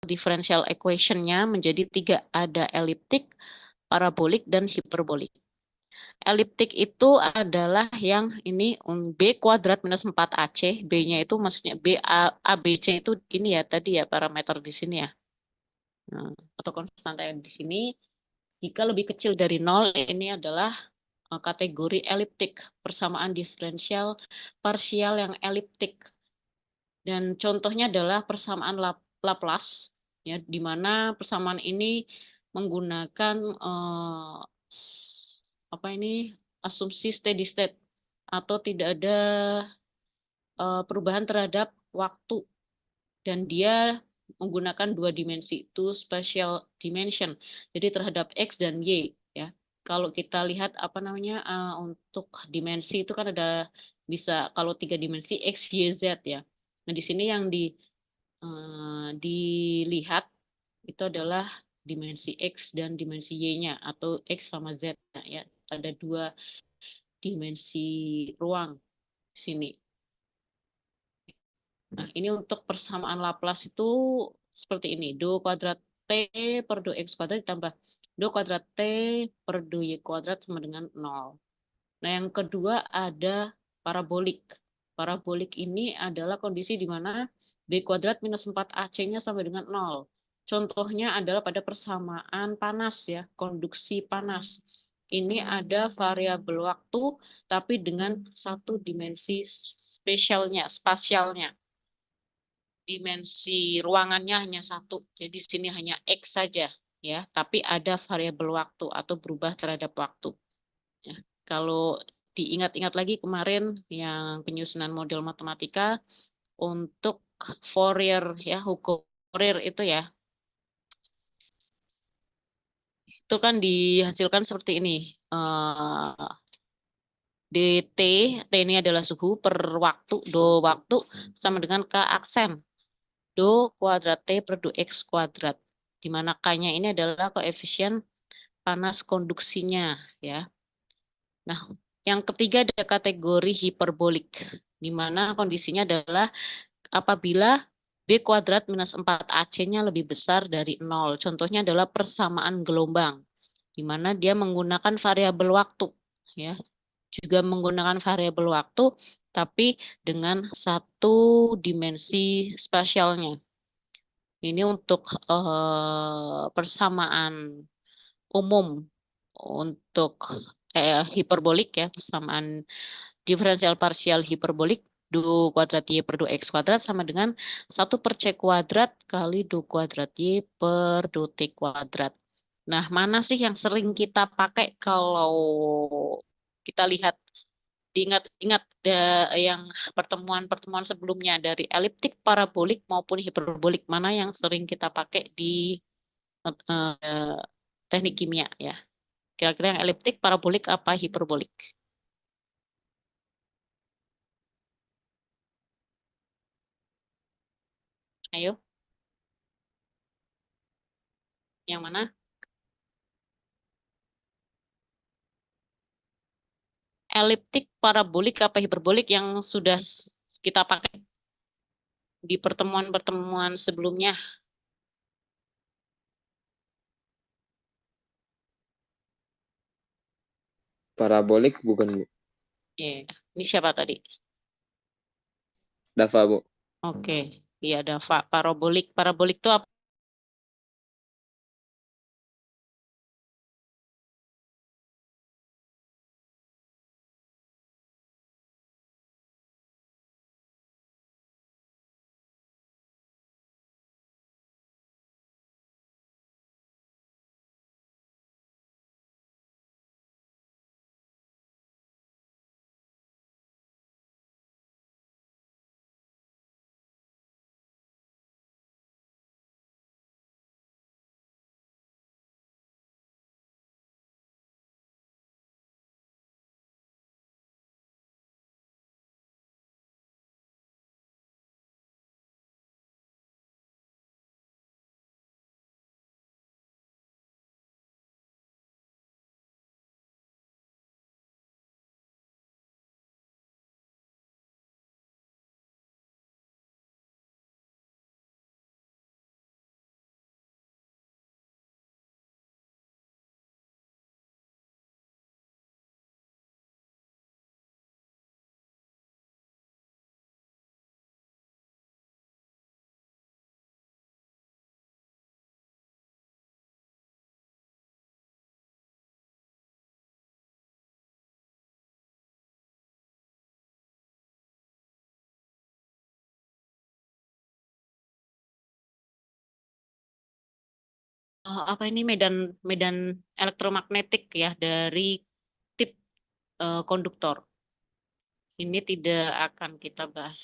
differential equation-nya menjadi 3. Ada elliptik, parabolik, dan hiperbolik. Eliptik itu adalah yang ini B kuadrat minus 4AC. B-nya itu maksudnya ABC itu ini ya tadi ya parameter di sini ya. Nah, atau konstanta yang di sini. Jika lebih kecil dari 0 ini adalah kategori eliptik. Persamaan diferensial parsial yang eliptik. Dan contohnya adalah persamaan Laplace, ya, di mana persamaan ini menggunakan apa ini asumsi steady state atau tidak ada perubahan terhadap waktu dan dia menggunakan 2 dimensi itu spatial dimension. Jadi terhadap X dan Y ya. Kalau kita lihat apa namanya untuk dimensi itu kan ada bisa kalau 3 dimensi X, Y, Z ya. Nah, di sini yang dilihat itu adalah dimensi X dan dimensi Y-nya atau X sama Z ya. Ada 2 dimensi ruang di sini. Nah, ini untuk persamaan Laplace itu seperti ini. Do kuadrat T per do X kuadrat ditambah do kuadrat T per do Y kuadrat sama dengan 0. Nah, yang kedua ada parabolik. Parabolik ini adalah kondisi di mana B kuadrat minus 4AC-nya sama dengan 0. Contohnya adalah pada persamaan panas ya, konduksi panas. Ini ada variabel waktu, tapi dengan satu dimensi spasialnya. Dimensi ruangannya hanya satu, jadi di sini hanya X saja ya, tapi ada variabel waktu atau berubah terhadap waktu. Ya. Kalau diingat-ingat lagi kemarin yang penyusunan model matematika untuk Fourier ya, hukum Fourier itu kan dihasilkan seperti ini. dt, T ini adalah suhu per waktu, do waktu sama dengan K aksen. Do kuadrat T per do X kuadrat. Di mana K-nya ini adalah koefisien panas konduksinya ya. Nah, yang ketiga ada kategori hiperbolik, di mana kondisinya adalah apabila B kuadrat minus 4AC-nya lebih besar dari 0. Contohnya adalah persamaan gelombang, di mana dia menggunakan variabel waktu. Ya, juga menggunakan variabel waktu, tapi dengan satu dimensi spasialnya. Ini untuk persamaan umum untuk hiperbolik ya, persamaan diferensial parsial hiperbolik do kuadrat y per do x kuadrat sama dengan 1 per c kuadrat kali do kuadrat y per do t kuadrat. Nah, mana sih yang sering kita pakai kalau kita lihat diingat-ingat yang pertemuan-pertemuan sebelumnya dari eliptik, parabolik maupun hiperbolik, mana yang sering kita pakai di teknik kimia ya. Kira-kira yang eliptik, parabolik apa hiperbolik? Ayo, yang mana? Eliptik, parabolik apa hiperbolik yang sudah kita pakai di pertemuan-pertemuan sebelumnya? Parabolik bukan, Bu? Ini siapa tadi? Dava, Bu. Oke, iya ada parabolik. Parabolik itu apa? apa ini medan elektromagnetik ya dari tip konduktor. Ini tidak akan kita bahas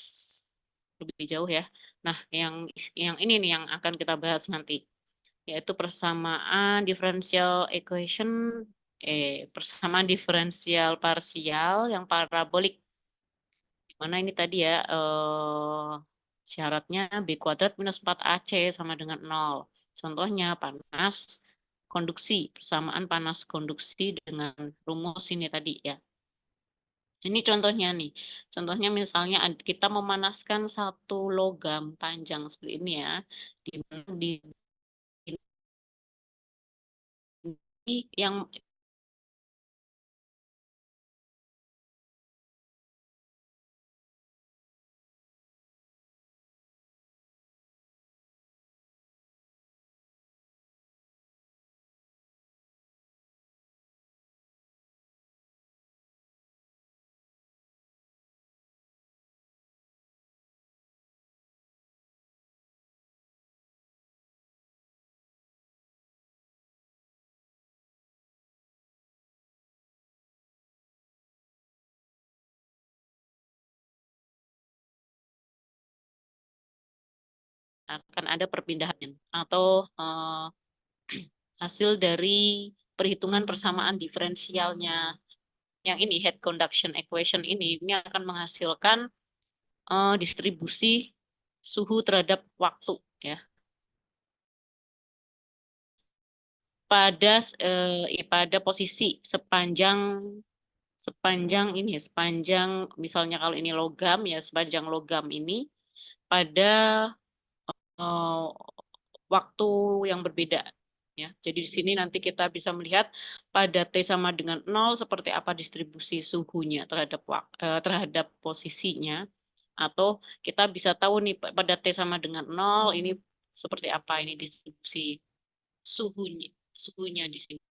lebih jauh ya. Nah, yang ini nih yang akan kita bahas nanti, yaitu persamaan differential equation, persamaan diferensial parsial yang parabolik. Mana ini tadi ya, syaratnya B kuadrat minus 4AC sama dengan 0. Contohnya panas konduksi, persamaan panas konduksi dengan rumus ini tadi ya. Ini contohnya nih. Contohnya misalnya kita memanaskan satu logam panjang seperti ini ya. Di mana di ini yang akan ada perpindahan atau hasil dari perhitungan persamaan diferensialnya. Yang ini head conduction equation ini akan menghasilkan distribusi suhu terhadap waktu ya. Pada posisi sepanjang misalnya kalau ini logam ya, sepanjang logam ini pada eh, waktu yang berbeda ya. Jadi di sini nanti kita bisa melihat pada T sama dengan 0 seperti apa distribusi suhunya terhadap posisinya, atau kita bisa tahu nih pada T sama dengan 0 ini seperti apa ini distribusi suhunya suhunya di sini.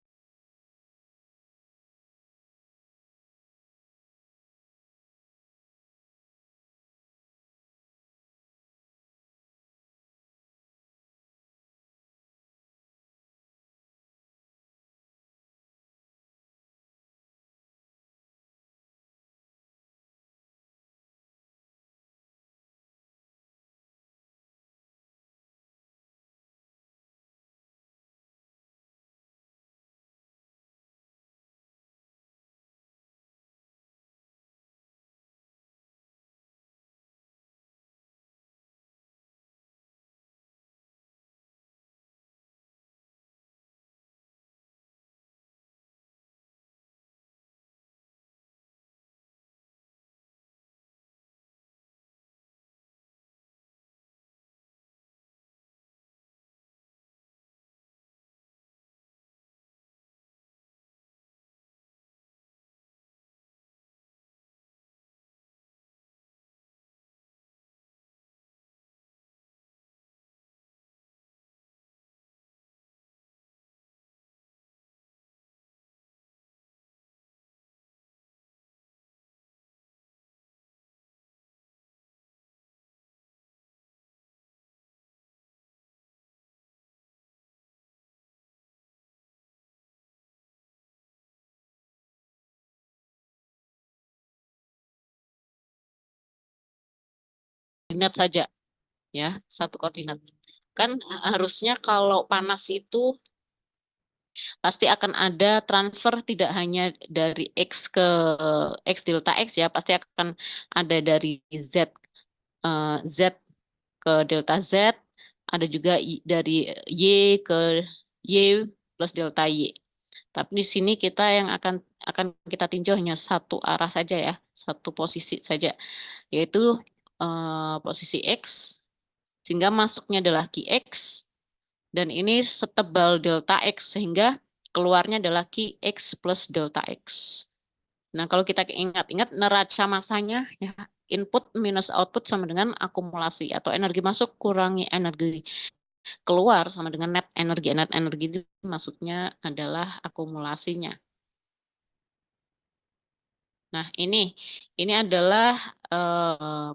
Koordinat saja ya, satu koordinat. Kan harusnya kalau panas itu pasti akan ada transfer tidak hanya dari X ke X delta X ya, pasti akan ada dari Z ke delta Z, ada juga dari Y ke Y plus delta Y. Tapi di sini kita yang akan kita tinjau hanya satu arah saja ya, satu posisi saja, yaitu posisi X, sehingga masuknya adalah QX, dan ini setebal delta X, sehingga keluarnya adalah QX plus delta X. Nah, kalau kita ingat-ingat neraca masanya, ya, input minus output sama dengan akumulasi, atau energi masuk kurangi energi keluar sama dengan net energi. Net energi itu maksudnya adalah akumulasinya. Nah, ini adalah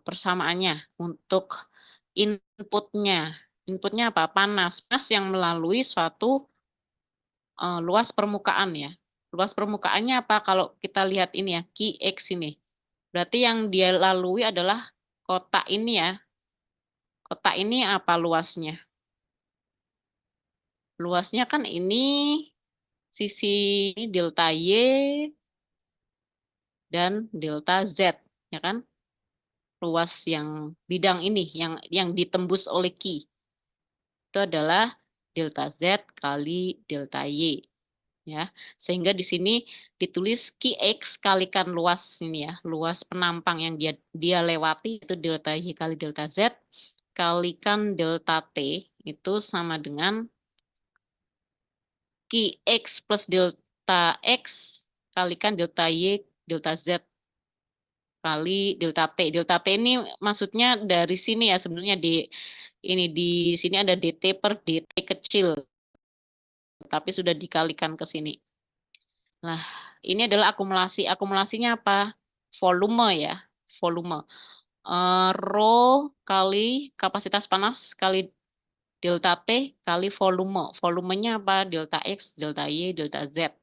persamaannya untuk inputnya. Inputnya apa? Panas. Panas yang melalui suatu luas permukaan ya. Luas permukaannya apa? Kalau kita lihat ini ya, Qx ini. Berarti yang dia lalui adalah kotak ini ya. Kotak ini apa luasnya? Luasnya kan ini sisi delta Y dan delta Z, ya kan? Luas yang bidang ini yang ditembus oleh Q itu adalah delta Z kali delta Y, ya. Sehingga di sini ditulis Qx kalikan luas ini ya, luas penampang yang dia lewati itu delta Y kali delta Z kalikan delta T itu sama dengan Qx plus delta X kalikan delta Y delta Z kali delta T. Delta T ini maksudnya dari sini ya sebenarnya di sini ada dt per dt kecil, tapi sudah dikalikan ke sini. Nah, ini adalah akumulasi. Akumulasinya apa? Volume ya, volume. Rho kali kapasitas panas kali delta T kali volume. Volumenya apa? Delta X, delta Y, delta Z.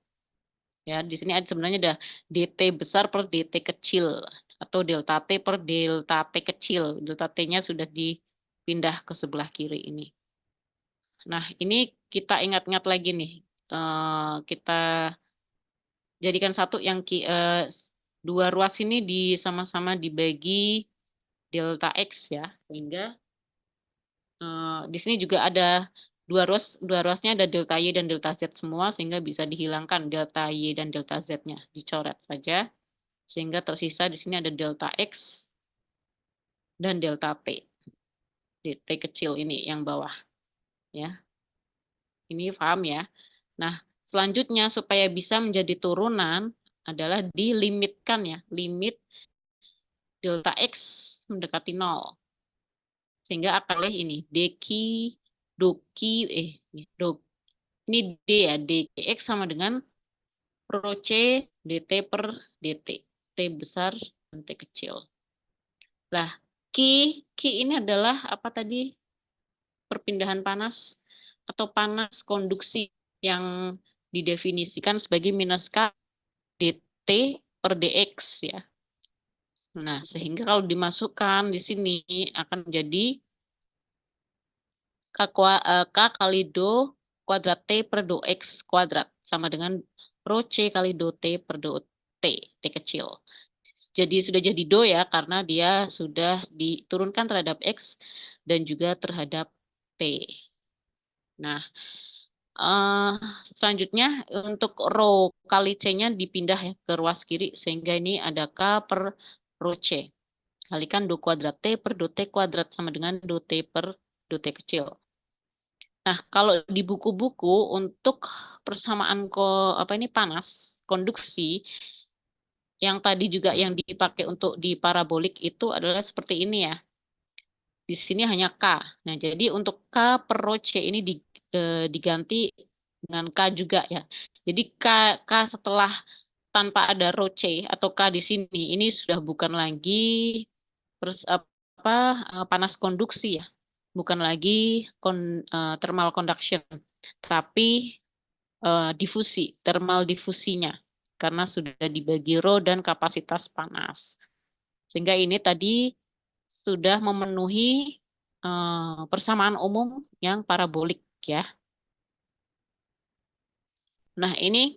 Ya, di sini ada sebenarnya ada dt besar per dt kecil atau delta T per delta T kecil. Delta T-nya sudah dipindah ke sebelah kiri ini. Nah, ini kita ingat-ingat lagi nih. Kita jadikan satu yang dua ruas ini sama-sama dibagi delta X ya. Sehingga di sini juga ada dua ruasnya ada delta Y dan delta Z semua sehingga bisa dihilangkan delta Y dan delta Z-nya. Dicoret saja. Sehingga tersisa di sini ada delta X dan delta T. T kecil ini yang bawah. Ya. Ini paham ya. Nah, selanjutnya supaya bisa menjadi turunan adalah dilimitkan ya. Limit delta X mendekati 0. Sehingga akan oleh ini. Dq, doki, do, ini D ya. dx sama dengan rho C dt per dt. T besar dan T kecil. Nah, Q ini adalah apa tadi? Perpindahan panas atau panas konduksi yang didefinisikan sebagai minus K dt per dx ya. Nah, sehingga kalau dimasukkan di sini akan menjadi K kali do kuadrat T per do X kuadrat sama dengan rho C kali do T per do T kecil. Jadi sudah jadi do ya karena dia sudah diturunkan terhadap X dan juga terhadap T. Nah, selanjutnya untuk rho kali C-nya dipindah ya ke ruas kiri sehingga ini ada K per rho C. Kalikan do kuadrat T per do T kuadrat sama dengan do T per do T kecil. Nah, kalau di buku-buku untuk persamaan panas konduksi yang tadi juga yang dipakai untuk di parabolik itu adalah seperti ini ya. Di sini hanya K. Nah, jadi untuk K per rho C ini diganti dengan K juga ya. Jadi K setelah tanpa ada rho C atau K di sini ini sudah bukan lagi panas konduksi ya. Bukan lagi thermal conduction, tapi difusi, thermal difusinya. Karena sudah dibagi rho dan kapasitas panas. Sehingga ini tadi sudah memenuhi persamaan umum yang parabolik ya. Nah ini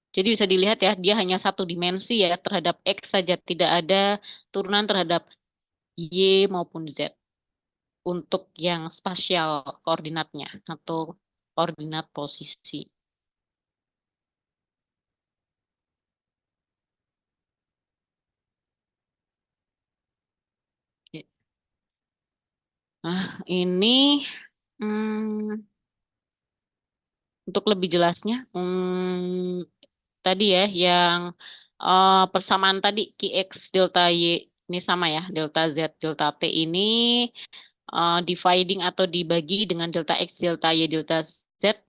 jadi bisa dilihat ya, dia hanya satu dimensi ya terhadap X saja, tidak ada turunan terhadap Y maupun Z untuk yang spasial koordinatnya atau koordinat posisi. Nah ini untuk lebih jelasnya, tadi ya yang persamaan tadi Qx delta Y ini sama ya, delta Z delta T ini dividing atau dibagi dengan delta X delta Y delta Z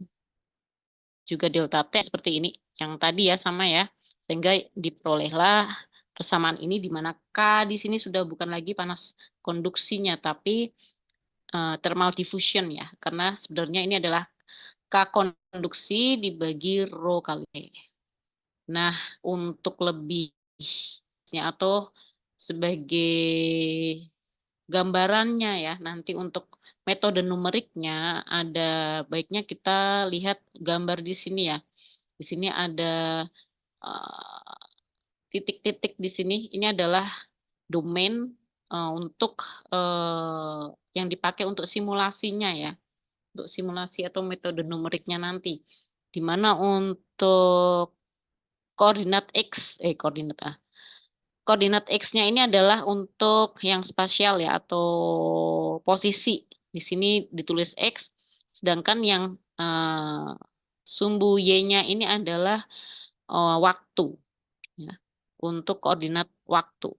juga delta T seperti ini yang tadi ya sama ya, sehingga diperolehlah persamaan ini di mana K di sini sudah bukan lagi panas konduksinya, tapi thermal diffusion ya. Karena sebenarnya ini adalah K konduksi dibagi rho kali E. Nah, untuk lebihnya atau sebagai gambarannya ya, nanti untuk metode numeriknya ada baiknya kita lihat gambar di sini ya. Di sini ada titik-titik di sini. Ini adalah domain untuk yang dipakai untuk simulasinya ya. Untuk simulasi atau metode numeriknya nanti. Di mana untuk koordinat X, koordinat X-nya ini adalah untuk yang spasial ya, atau posisi. Di sini ditulis X, sedangkan yang sumbu Y-nya ini adalah waktu, ya, untuk koordinat waktu.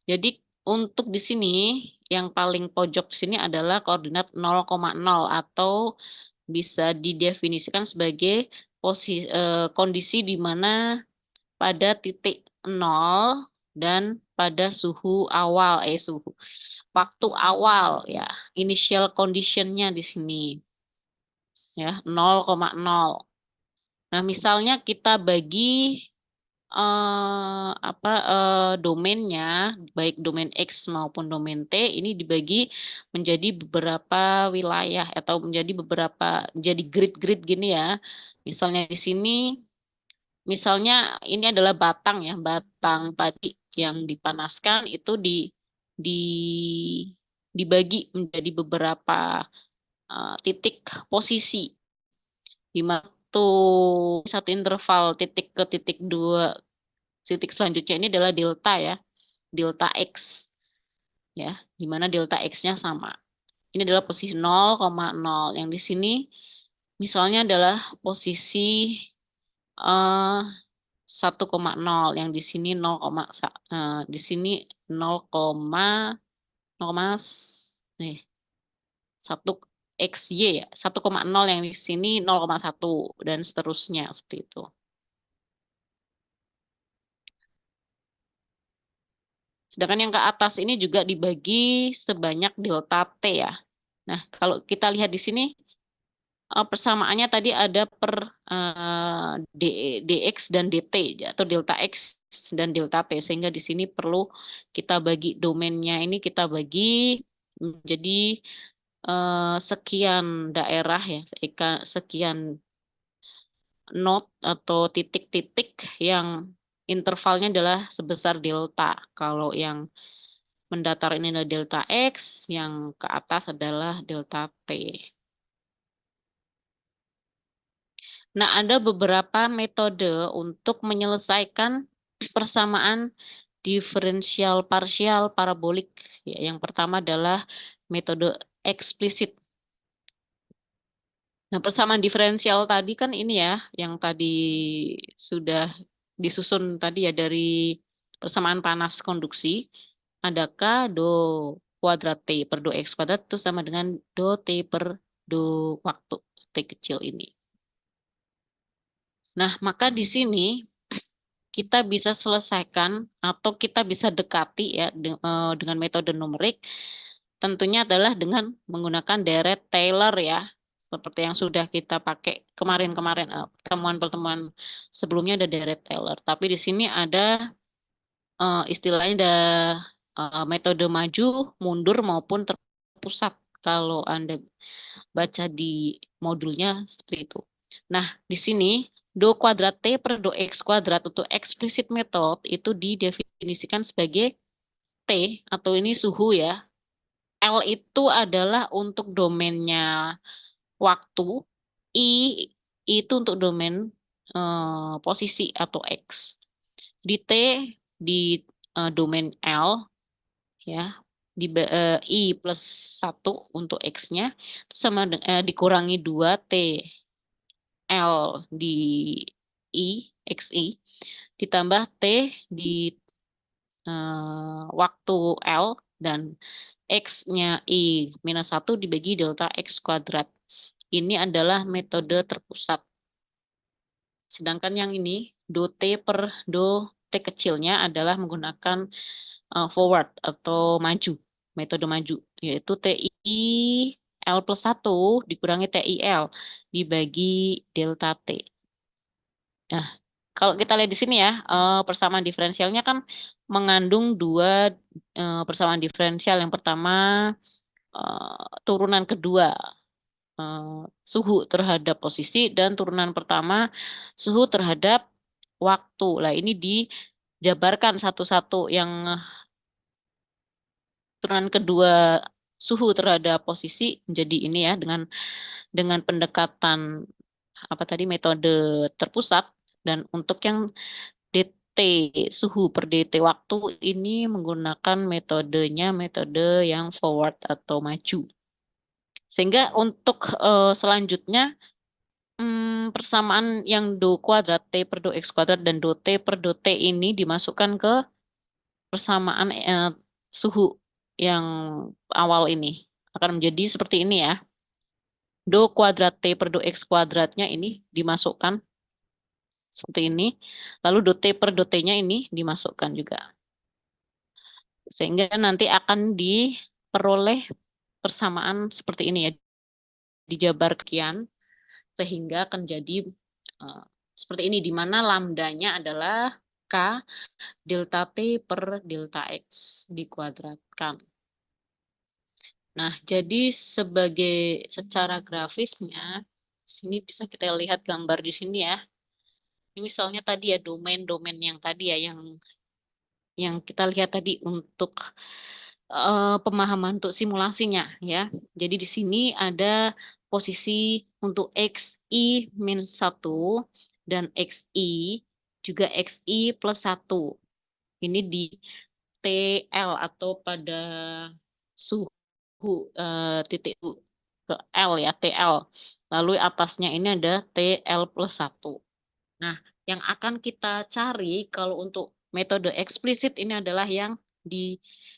Jadi untuk di sini, yang paling pojok sini adalah koordinat 0,0 atau bisa didefinisikan sebagai kondisi di mana pada titik 0 dan pada suhu awal, waktu awal ya, initial condition-nya di sini ya 0,0. Nah, misalnya kita bagi domainnya, baik domain X maupun domain T ini dibagi menjadi beberapa wilayah atau menjadi grid-grid gini ya. Misalnya di sini, misalnya ini adalah batang ya, batang tadi yang dipanaskan itu di dibagi menjadi beberapa titik posisi. Di satu interval titik ke titik dua, titik selanjutnya ini adalah delta ya, delta X ya, di mana delta X-nya sama. Ini adalah posisi 0,0. Yang di sini misalnya adalah posisi 1,0, yang di sini 0, di sini 0, 1 XY ya, 1,0, yang di sini 0,1 dan seterusnya seperti itu. Sedangkan yang ke atas ini juga dibagi sebanyak delta T ya. Nah, kalau kita lihat di sini persamaannya tadi ada per dx dan dt atau delta x dan delta t, sehingga di sini perlu kita bagi domainnya, ini kita bagi menjadi sekian daerah ya, sekian node atau titik-titik yang intervalnya adalah sebesar delta. Kalau yang mendatar ini adalah delta X, yang ke atas adalah delta T. Nah, ada beberapa metode untuk menyelesaikan persamaan diferensial parsial parabolik. Ya, yang pertama adalah metode eksplisit. Nah, persamaan diferensial tadi kan ini ya, yang tadi sudah disusun tadi ya dari persamaan panas konduksi. Adakah do kuadrat T per do X kuadrat itu sama dengan do T per do waktu T kecil ini. Nah, maka di sini kita bisa selesaikan atau kita bisa dekati ya dengan metode numerik, tentunya adalah dengan menggunakan deret Taylor ya, seperti yang sudah kita pakai kemarin-kemarin pertemuan-pertemuan sebelumnya ada deret Taylor. Tapi di sini ada istilahnya ada metode maju, mundur maupun terpusat kalau Anda baca di modulnya seperti itu. Nah, di sini do kuadrat T per do X kuadrat untuk explicit method itu didefinisikan sebagai T atau ini suhu ya. L itu adalah untuk domainnya waktu, I itu untuk domain posisi atau X. Di T di domain L ya, di I plus 1 untuk X-nya sama dikurangi 2 T L di I, XI, ditambah T di waktu L, dan X-nya I minus 1 dibagi delta X kuadrat. Ini adalah metode terpusat. Sedangkan yang ini, do T per do T kecilnya adalah menggunakan forward atau maju, metode maju, yaitu TI L plus 1 dikurangi TIL dibagi delta T. Nah, kalau kita lihat di sini ya, persamaan diferensialnya kan mengandung dua persamaan diferensial. Yang pertama, turunan kedua, suhu terhadap posisi, dan turunan pertama, suhu terhadap waktu. Lah, ini dijabarkan satu-satu. Yang turunan kedua suhu terhadap posisi menjadi ini ya, dengan pendekatan apa tadi, metode terpusat. Dan untuk yang DT suhu per DT waktu ini menggunakan metode yang forward atau maju. Sehingga untuk selanjutnya persamaan yang do kuadrat T per do X kuadrat dan do T per do T ini dimasukkan ke persamaan suhu yang awal ini. Akan menjadi seperti ini ya. Do kuadrat T per do X kuadratnya ini dimasukkan seperti ini. Lalu do T per do T-nya ini dimasukkan juga. Sehingga nanti akan diperoleh persamaan seperti ini ya. Dijabar sekian sehingga akan jadi seperti ini, di mana lambdanya adalah K delta T per delta X dikuadratkan. Nah, jadi secara grafisnya, sini bisa kita lihat gambar di sini ya. Ini misalnya tadi ya, domain-domain yang tadi ya, yang kita lihat tadi untuk pemahaman untuk simulasinya ya. Jadi di sini ada posisi untuk XI min 1 dan XI juga XI plus 1. Ini di TL atau pada suhu titik ke L ya, TL. Lalu atasnya ini ada TL plus 1. Nah, yang akan kita cari kalau untuk metode eksplisit ini adalah yang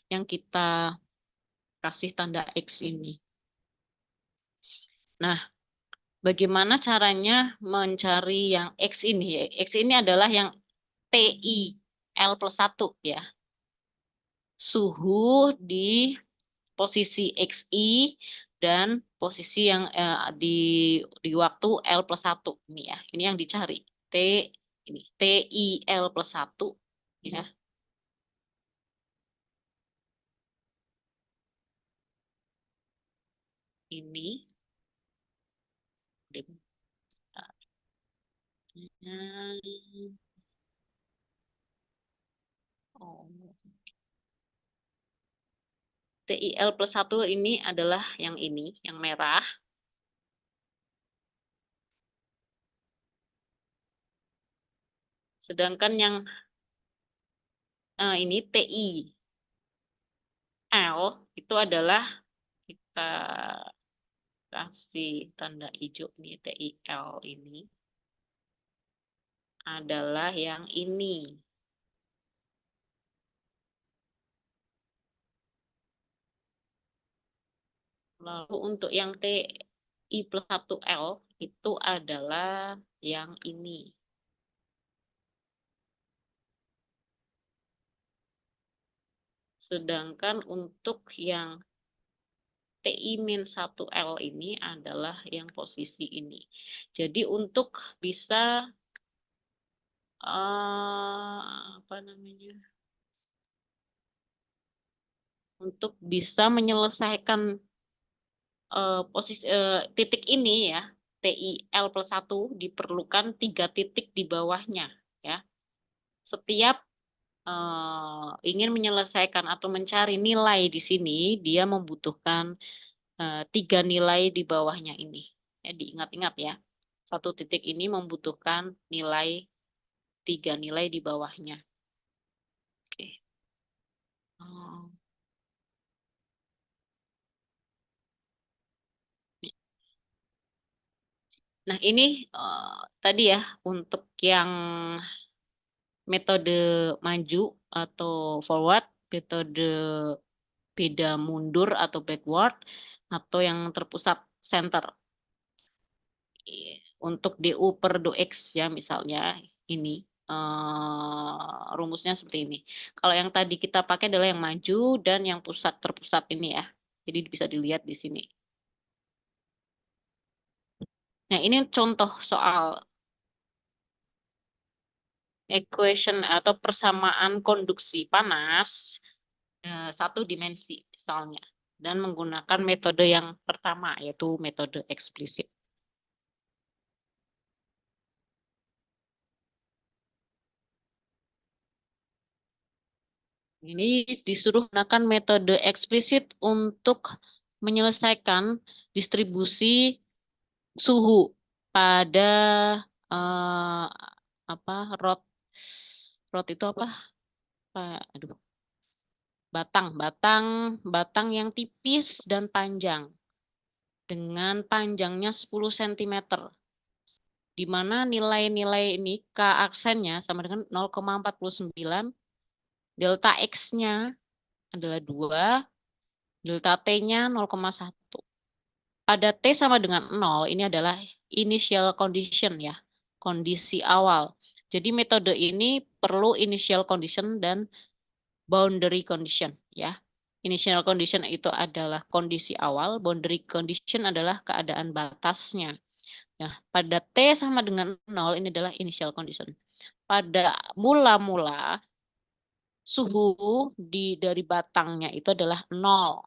kita kasih tanda X ini. Nah, bagaimana caranya mencari yang X ini? X ini adalah yang TI L plus 1 ya. Suhu di posisi XI dan posisi yang di waktu L plus 1 ini ya. Ini yang dicari. Ini TI L plus 1 ya. Ini oh. TIL plus 1 ini adalah yang ini, yang merah. Sedangkan yang ini TIL itu adalah, kita kasih tanda hijau nih, TIL ini adalah yang ini. Lalu untuk yang TI plus 1L itu adalah yang ini. Sedangkan untuk yang TI min 1L ini adalah yang posisi ini. Jadi untuk bisa apa namanya? Untuk bisa menyelesaikan posisi titik ini ya, TIL plus 1 diperlukan 3 titik di bawahnya ya. Setiap ingin menyelesaikan atau mencari nilai di sini, dia membutuhkan 3 nilai di bawahnya ini. Ya, diingat-ingat ya. Satu titik ini membutuhkan 3 nilai di bawahnya. Oke. Nah, ini tadi ya untuk yang metode maju atau forward, metode beda mundur atau backward, atau yang terpusat center. Untuk DU per DX ya misalnya ini. rumusnya seperti ini. Kalau yang tadi kita pakai adalah yang maju dan yang pusat terpusat ini ya. Jadi bisa dilihat di sini. Nah, ini contoh soal equation atau persamaan konduksi panas satu dimensi misalnya. Dan menggunakan metode yang pertama, yaitu metode eksplisit. Ini disuruh menggunakan metode eksplisit untuk menyelesaikan distribusi suhu pada eh, apa rod rod itu apa? Aduh, batang yang tipis dan panjang dengan panjangnya 10 cm. Di mana nilai-nilai ini K aksennya sama dengan 0,49, delta X-nya adalah 2, delta T-nya 0,1. Pada T sama dengan 0, ini adalah initial condition ya, kondisi awal. Jadi metode ini perlu initial condition dan boundary condition ya. Initial condition itu adalah kondisi awal, boundary condition adalah keadaan batasnya. Nah, pada T sama dengan 0, ini adalah initial condition. Pada mula-mula, suhu dari batangnya itu adalah 0.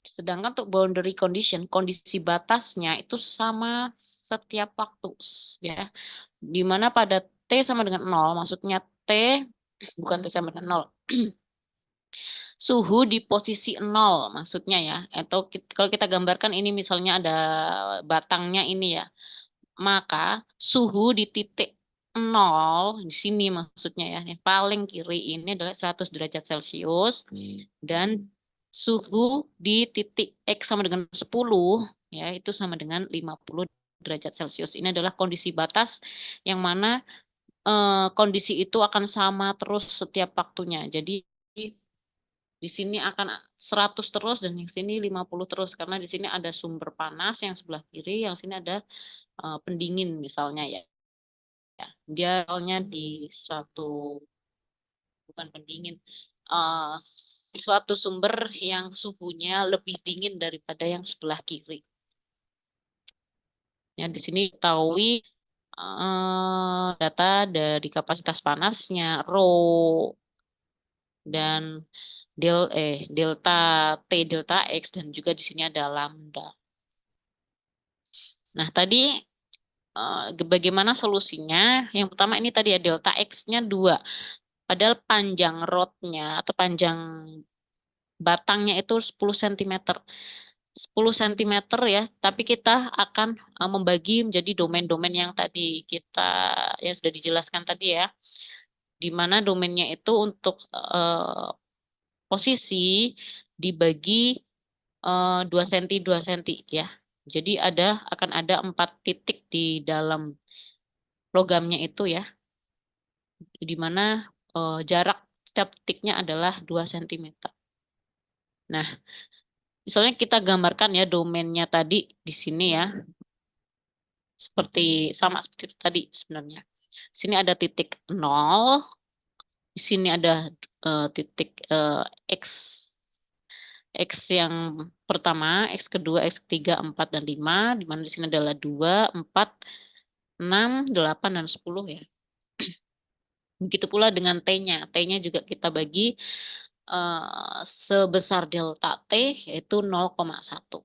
Sedangkan untuk boundary condition, kondisi batasnya itu sama setiap waktu. Ya. Di mana pada T sama dengan 0, maksudnya T, bukan T sama dengan 0. Suhu di posisi 0 maksudnya ya. Atau kalau kita gambarkan ini misalnya ada batangnya ini ya. Maka suhu di titik 0 di sini maksudnya ya. Yang paling kiri ini adalah 100 derajat Celcius dan suhu di titik X sama dengan 10 ya itu sama dengan 50 derajat Celcius. Ini adalah kondisi batas yang mana kondisi itu akan sama terus setiap waktunya. Jadi di sini akan 100 terus dan yang sini 50 terus karena di sini ada sumber panas yang sebelah kiri, yang sini ada pendingin misalnya ya. Dia soalnya di suatu bukan pendingin, eh, suatu sumber yang suhunya lebih dingin daripada yang sebelah kiri. Ya, di sini ketahui data dari kapasitas panasnya, rho dan delta T, delta X, dan juga di sini ada lambda. Nah, tadi bagaimana solusinya? Yang pertama ini tadi ya delta X-nya 2. Padahal panjang rodnya atau panjang batangnya itu 10 cm. 10 cm ya, tapi kita akan membagi menjadi domain-domain yang tadi kita yang sudah dijelaskan tadi ya. Di mana domainnya itu untuk posisi dibagi 2 cm 2 cm ya. Jadi akan ada 4 titik di dalam logamnya itu ya. Di mana jarak setiap titiknya adalah 2 cm. Nah, misalnya kita gambarkan ya domainnya tadi di sini ya. Sama seperti itu tadi sebenarnya. Di sini ada titik 0, di sini ada titik X X yang pertama, X kedua, X ketiga, 4 dan 5, di mana di sini adalah 2, 4, 6, 8 dan 10 ya. Begitu pula dengan T-nya. T-nya juga kita bagi sebesar delta T yaitu 0,1.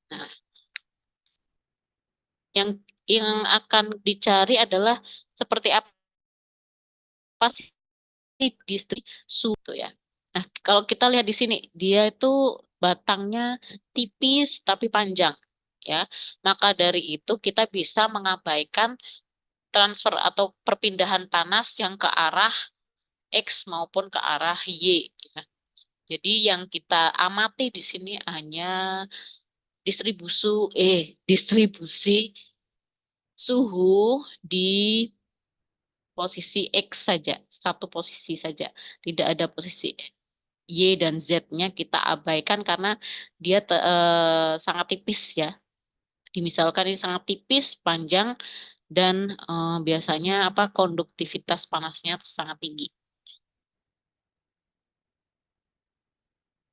Nah, yang akan dicari adalah seperti apa sih distribusi suhu ya. Nah, kalau kita lihat di sini, dia itu batangnya tipis tapi panjang ya. Maka dari itu kita bisa mengabaikan transfer atau perpindahan panas yang ke arah X maupun ke arah Y ya. Jadi yang kita amati di sini hanya distribusi suhu di posisi X saja, satu posisi saja. Tidak ada posisi Y dan Z-nya kita abaikan karena dia sangat tipis ya. Misalkan ini sangat tipis, panjang, dan biasanya konduktivitas panasnya sangat tinggi.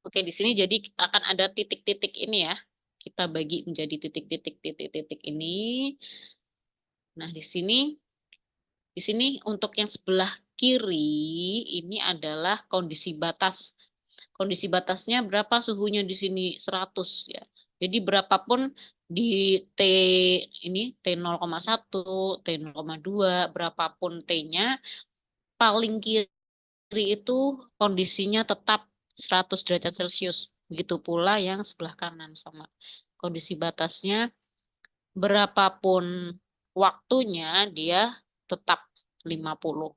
Oke, di sini jadi akan ada titik-titik ini ya. Kita bagi menjadi titik-titik ini. Nah, di sini untuk yang sebelah kiri ini adalah kondisi batas. Kondisi batasnya berapa suhunya di sini 100 ya. Jadi berapapun di T ini T0,1, T0,2, berapapun T-nya paling kiri itu kondisinya tetap 100 derajat Celcius. Begitu pula yang sebelah kanan sama. Kondisi batasnya berapapun waktunya dia tetap 50.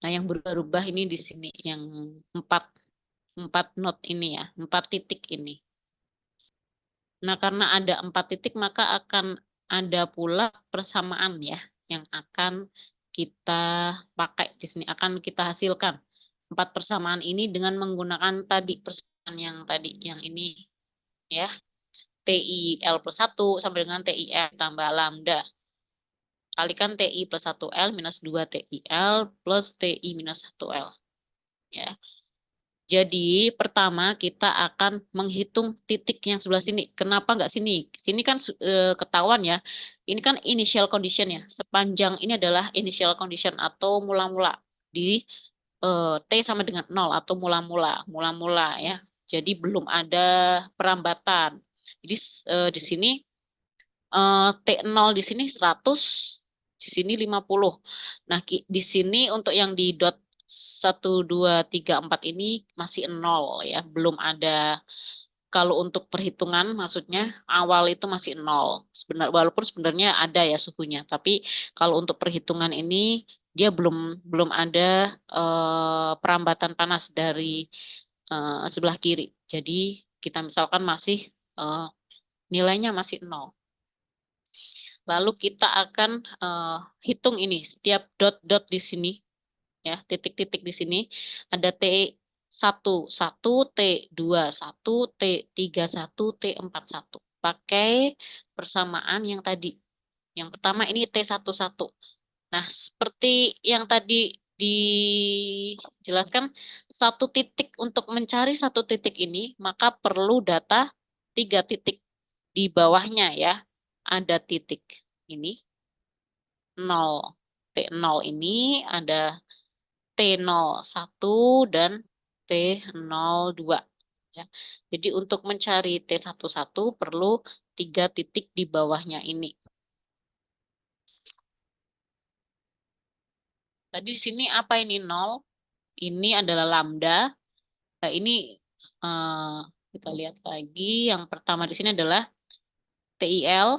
Nah, yang berubah-ubah ini di sini yang 4 not ini ya, 4 titik ini. Nah, karena ada 4 titik maka akan ada pula persamaan ya yang akan kita pakai di sini, akan kita hasilkan. 4 persamaan ini dengan menggunakan tadi persamaan yang tadi, yang ini ya. TIL plus 1 sampai dengan TIL tambah lambda. Kalikan TI plus 1L minus 2 TIL plus TI minus 1L. Ya. Jadi pertama kita akan menghitung titik yang sebelah sini. Kenapa nggak sini? Sini kan ketahuan ya. Ini kan initial condition ya. Sepanjang ini adalah initial condition atau mula-mula di T sama dengan 0 atau mula-mula. Mula-mula ya. Jadi belum ada perambatan. Jadi di sini T0 di sini 100, di sini 50. Nah, di sini untuk yang di dot 1, 2, 3, 4 ini masih 0 ya, belum ada. Kalau untuk perhitungan maksudnya awal itu masih 0. Walaupun sebenarnya ada ya suhunya, tapi kalau untuk perhitungan ini dia belum ada perambatan panas dari sebelah kiri. Jadi kita misalkan masih nilainya masih 0. Lalu kita akan hitung ini setiap dot-dot di sini ya, titik-titik di sini ada T11, T21, T31, T41. Pakai persamaan yang tadi. Yang pertama ini T11. Nah, seperti yang tadi dijelaskan, satu titik untuk mencari satu titik ini, maka perlu data 3 titik di bawahnya ya. Ada titik ini 0. T0 ini ada T01 dan T02. Ya. Jadi untuk mencari T11 perlu 3 titik di bawahnya ini. Tadi di sini apa ini 0? Ini adalah lambda. Nah, ini eh, kita lihat lagi. Yang pertama di sini adalah TIL.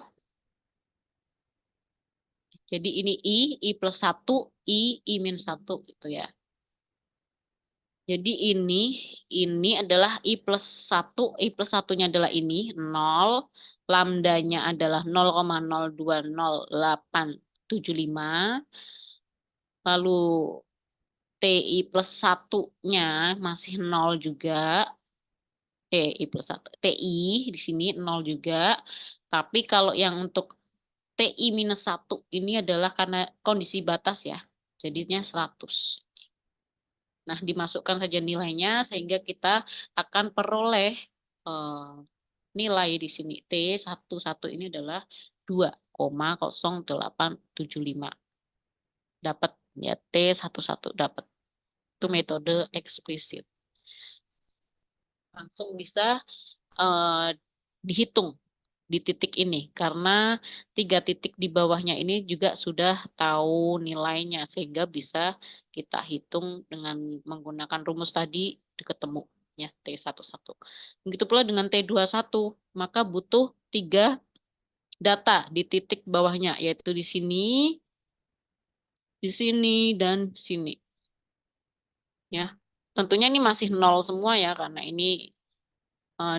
Jadi ini I plus 1, I minus 1 gitu ya. Jadi ini adalah I plus 1, I plus 1-nya adalah ini, 0, lambdanya adalah 0,02085, lalu TI plus 1-nya masih 0 juga, I plus 1, TI di sini 0 juga, tapi kalau yang untuk TI minus 1 ini adalah karena kondisi batas ya, jadinya 100. Nah, dimasukkan saja nilainya sehingga kita akan peroleh nilai di sini. T11 ini adalah 2,0875. Dapat ya, T11 dapat. Itu metode eksplisit. Langsung bisa dihitung di titik ini karena 3 titik di bawahnya ini juga sudah tahu nilainya sehingga bisa kita hitung dengan menggunakan rumus tadi ketemu ya T11. Begitu pula dengan T21 maka butuh 3 data di titik bawahnya yaitu di sini dan sini. Ya. Tentunya ini masih 0 semua ya karena ini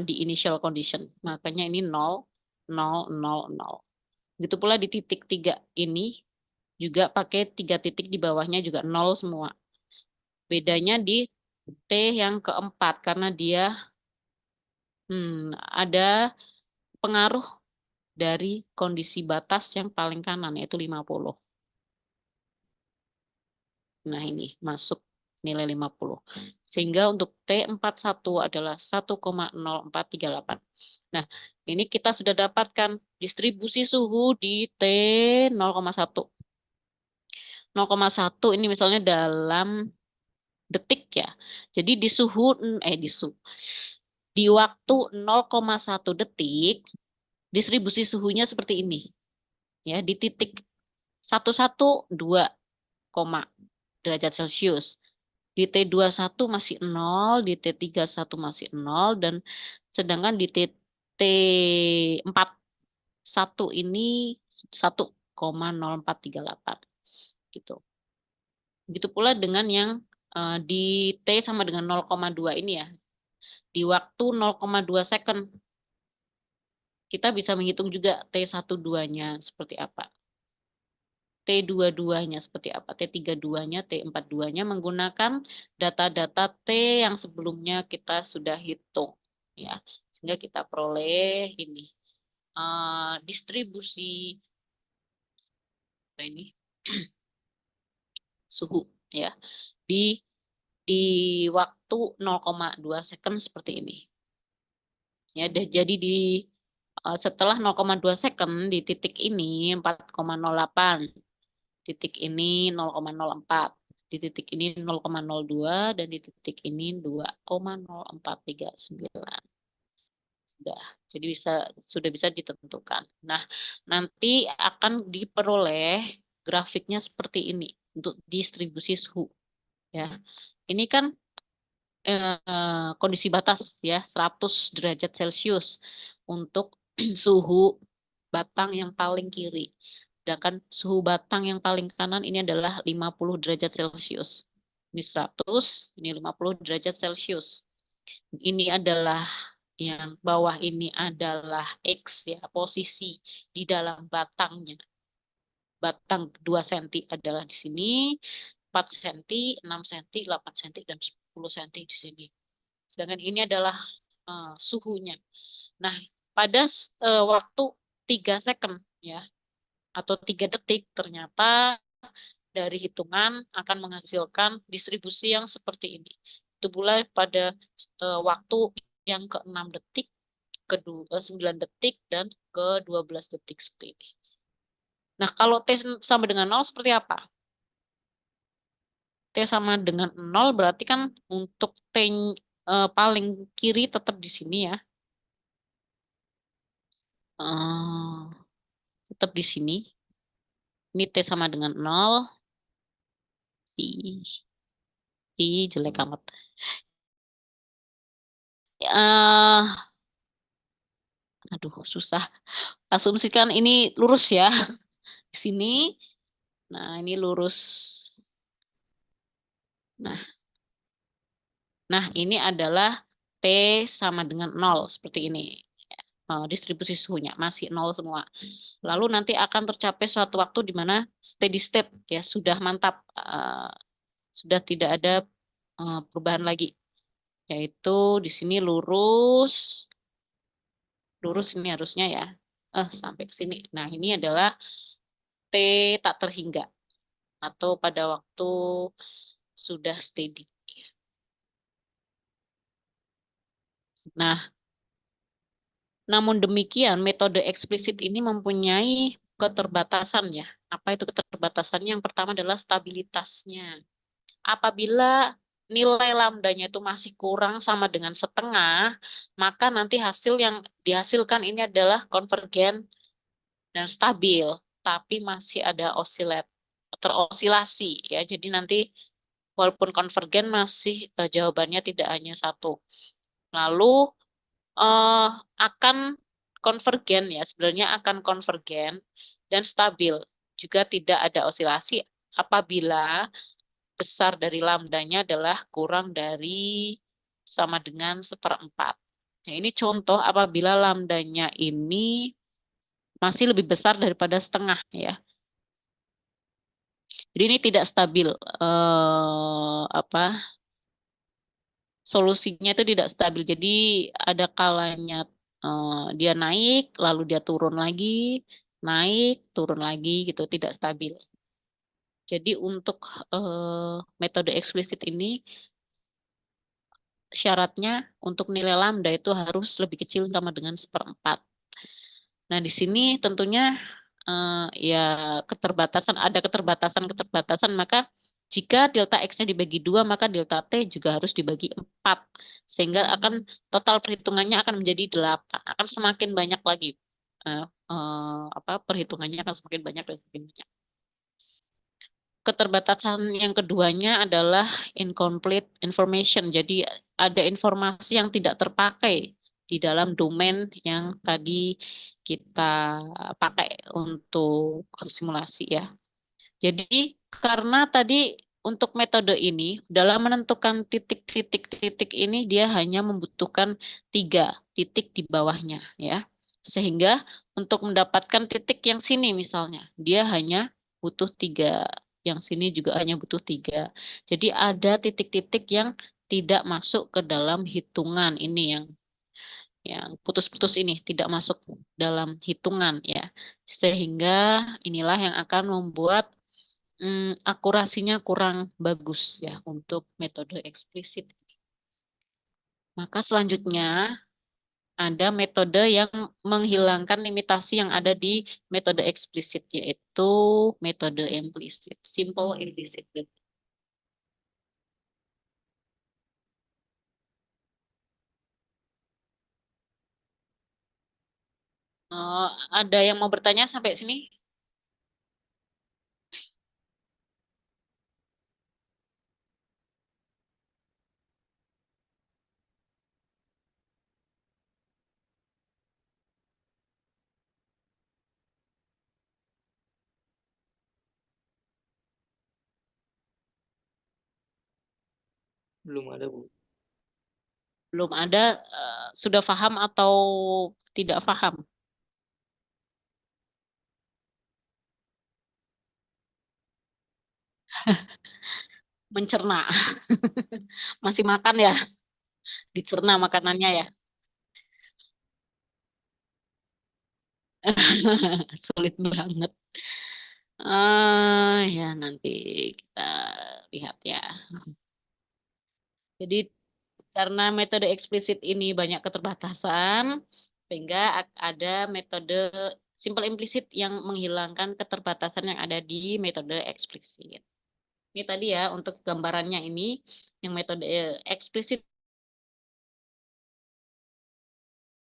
di initial condition. Makanya ini 0 0 0 0. Begitu pula di titik 3 ini juga pakai 3 titik di bawahnya juga 0 semua. Bedanya di T yang keempat karena dia ada pengaruh dari kondisi batas yang paling kanan, yaitu 50. Nah, ini masuk nilai 50. Sehingga untuk T41 adalah 1,0438. Nah, ini kita sudah dapatkan distribusi suhu di T 0,1. 0,1 ini misalnya dalam detik ya. Jadi di waktu 0,1 detik distribusi suhunya seperti ini. Ya, di titik 112 derajat Celcius. Di T21 masih 0, di T31 masih 0, dan sedangkan di T41 ini 1,0438 gitu. Begitu pula dengan yang di T sama dengan 0,2 ini ya. Di waktu 0,2 second kita bisa menghitung juga T12-nya seperti apa. T22-nya seperti apa, T32-nya, T42-nya menggunakan data-data T yang sebelumnya kita sudah hitung ya. Sehingga kita peroleh ini distribusi apa ini suhu ya di di waktu 0,2 second seperti ini. Ya, jadi setelah 0,2 second di titik ini 4,08, titik ini 0,04, di titik ini 0,02, dan di titik ini 2,0439. Sudah, jadi sudah bisa ditentukan. Nah, nanti akan diperoleh grafiknya seperti ini untuk distribusi suhu. Ya, ini kan kondisi batas ya 100 derajat Celcius untuk suhu batang yang paling kiri. Sedangkan suhu batang yang paling kanan ini adalah 50 derajat Celcius. Ini 100, ini 50 derajat Celcius. Ini adalah yang bawah ini adalah X ya, posisi di dalam batangnya. Batang 2 cm adalah di sini, 4 cm, 6 cm, 8 cm, dan 10 cm di sini. Sedangkan ini adalah suhunya. Nah, pada waktu 3 second ya, atau 3 detik, ternyata dari hitungan akan menghasilkan distribusi yang seperti ini. Itu pula pada waktu yang ke-6 detik, ke-9 detik, dan ke-12 detik seperti ini. Nah, kalau T sama dengan 0 seperti apa? T sama dengan 0 berarti kan untuk T paling kiri tetap di sini ya. Tetap di sini. Ini T sama dengan 0. Jelek amat. Aduh, susah. Asumsikan ini lurus ya. Di sini. Nah, ini lurus. Nah, ini adalah T sama dengan 0. Seperti ini. Distribusi suhunya masih 0 semua. Lalu nanti akan tercapai suatu waktu di mana steady state ya sudah mantap, sudah tidak ada perubahan lagi, yaitu di sini lurus ini harusnya ya sampai ke sini. Nah, ini adalah T tak terhingga atau pada waktu sudah steady. Nah, namun demikian, metode eksplisit ini mempunyai keterbatasan ya. Apa itu keterbatasannya? Yang pertama adalah stabilitasnya. Apabila nilai lambdanya itu masih kurang sama dengan setengah, maka nanti hasil yang dihasilkan ini adalah konvergen dan stabil, tapi masih ada terosilasi ya. Jadi nanti walaupun konvergen masih jawabannya tidak hanya satu. Lalu akan konvergen ya, sebenarnya akan konvergen dan stabil, juga tidak ada osilasi apabila besar dari lambdanya adalah kurang dari sama dengan 1/4. Nah, ini contoh apabila lambdanya ini masih lebih besar daripada setengah ya. Jadi ini tidak stabil, solusinya itu tidak stabil. Jadi ada kalanya Dia naik, lalu dia turun lagi, naik, turun lagi, gitu, tidak stabil. Jadi untuk metode eksplisit ini, syaratnya untuk nilai lambda itu harus lebih kecil sama dengan 1/4. Nah, di sini tentunya ya ada keterbatasan, maka jika delta X-nya dibagi 2, maka delta T juga harus dibagi 4. Sehingga akan total perhitungannya akan menjadi 8. Akan semakin banyak lagi. Perhitungannya akan semakin banyak dan semakin banyak. Keterbatasan yang keduanya adalah incomplete information. Jadi ada informasi yang tidak terpakai di dalam domain yang tadi kita pakai untuk simulasi ya. Jadi karena tadi untuk metode ini dalam menentukan titik-titik ini dia hanya membutuhkan 3 titik di bawahnya ya. Sehingga untuk mendapatkan titik yang sini misalnya dia hanya butuh 3, yang sini juga hanya butuh 3. Jadi ada titik-titik yang tidak masuk ke dalam hitungan ini yang putus-putus ini tidak masuk dalam hitungan ya. Sehingga inilah yang akan membuat akurasinya kurang bagus ya untuk metode eksplisit. Maka selanjutnya ada metode yang menghilangkan limitasi yang ada di metode eksplisit, yaitu metode implisit, simple implicit. Ada yang mau bertanya sampai sini? Belum ada, Bu. Belum ada, sudah paham atau tidak paham? Mencerna. Masih makan ya? Dicerna makanannya ya? Sulit banget. Ya nanti kita lihat ya. Jadi karena metode eksplisit ini banyak keterbatasan, sehingga ada metode simple implisit yang menghilangkan keterbatasan yang ada di metode eksplisit. Ini tadi ya untuk gambarannya ini, yang metode eksplisit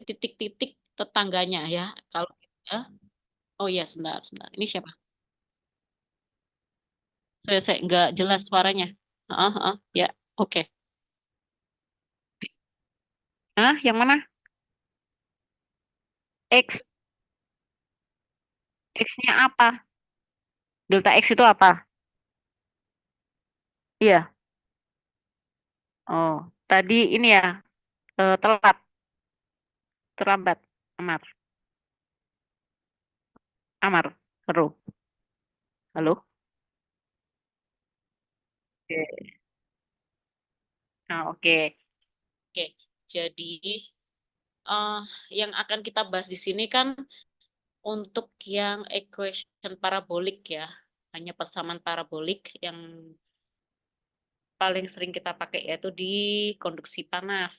titik-titik tetangganya ya. Kalau oh ya sebentar, sebentar. Ini siapa? Saya nggak jelas suaranya. Ya, oke. Yang mana? X, X-nya apa? Delta X itu apa? Iya. Oh, tadi ini ya, telat, terlambat. Amar, Amar, Halo, halo. Oke. Oke. Oke. Jadi, eh, yang akan kita bahas di sini kan untuk yang equation parabolik ya, hanya persamaan parabolik yang paling sering kita pakai yaitu di konduksi panas,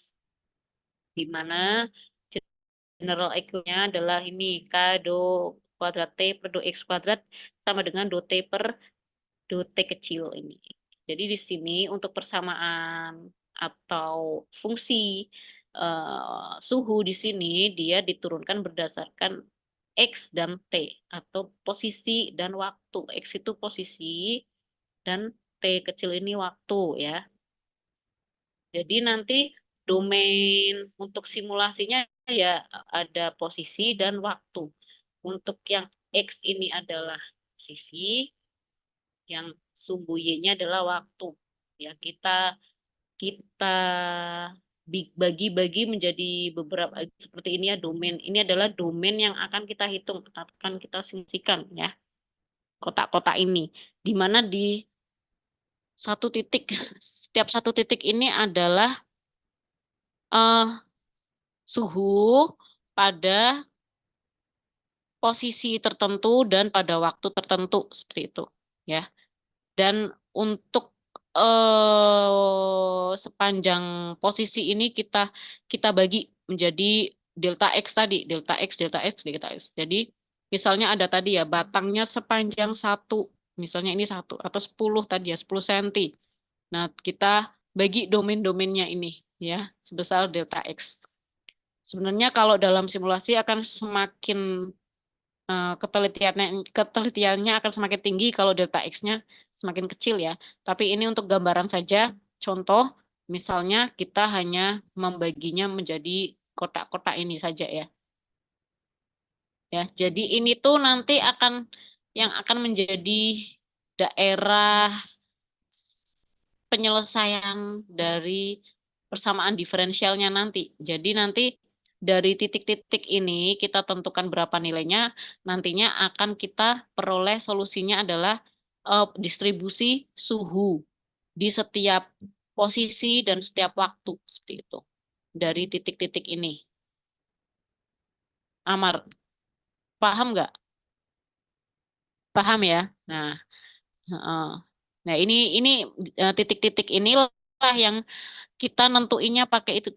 di mana general equation-nya adalah ini K do kuadrat T per do X kuadrat sama dengan do T per do T kecil ini. Jadi di sini untuk persamaan atau fungsi suhu di sini dia diturunkan berdasarkan X dan T atau posisi dan waktu. X itu posisi dan T kecil ini waktu ya. Jadi nanti domain untuk simulasinya ya ada posisi dan waktu. Untuk yang X ini adalah posisi, yang sumbu Y-nya adalah waktu. Ya, kita kita bagi-bagi menjadi beberapa seperti ini ya domain. Ini adalah domain yang akan kita hitung, akan kita simulasikan ya. Kotak-kotak ini di mana di satu titik setiap satu titik ini adalah suhu pada posisi tertentu dan pada waktu tertentu seperti itu, ya. Dan untuk sepanjang posisi ini kita bagi menjadi delta X tadi, delta X, delta X, delta X. Jadi misalnya ada tadi ya batangnya sepanjang 1, misalnya ini 1 atau 10 tadi ya, 10 cm. Nah, kita bagi domain-domainnya ini ya sebesar delta X. Sebenarnya kalau dalam simulasi akan semakin ketelitiannya akan semakin tinggi kalau delta X-nya semakin kecil ya. Tapi ini untuk gambaran saja, contoh misalnya kita hanya membaginya menjadi kotak-kotak ini saja ya. Ya, jadi ini tuh nanti yang akan menjadi daerah penyelesaian dari persamaan diferensialnya nanti. Jadi nanti dari titik-titik ini kita tentukan berapa nilainya, nantinya akan kita peroleh solusinya adalah distribusi suhu di setiap posisi dan setiap waktu seperti itu. Dari titik-titik ini. Amar, paham nggak? Paham ya? Nah, heeh. Nah ini titik-titik inilah yang kita nentuinnya pakai itu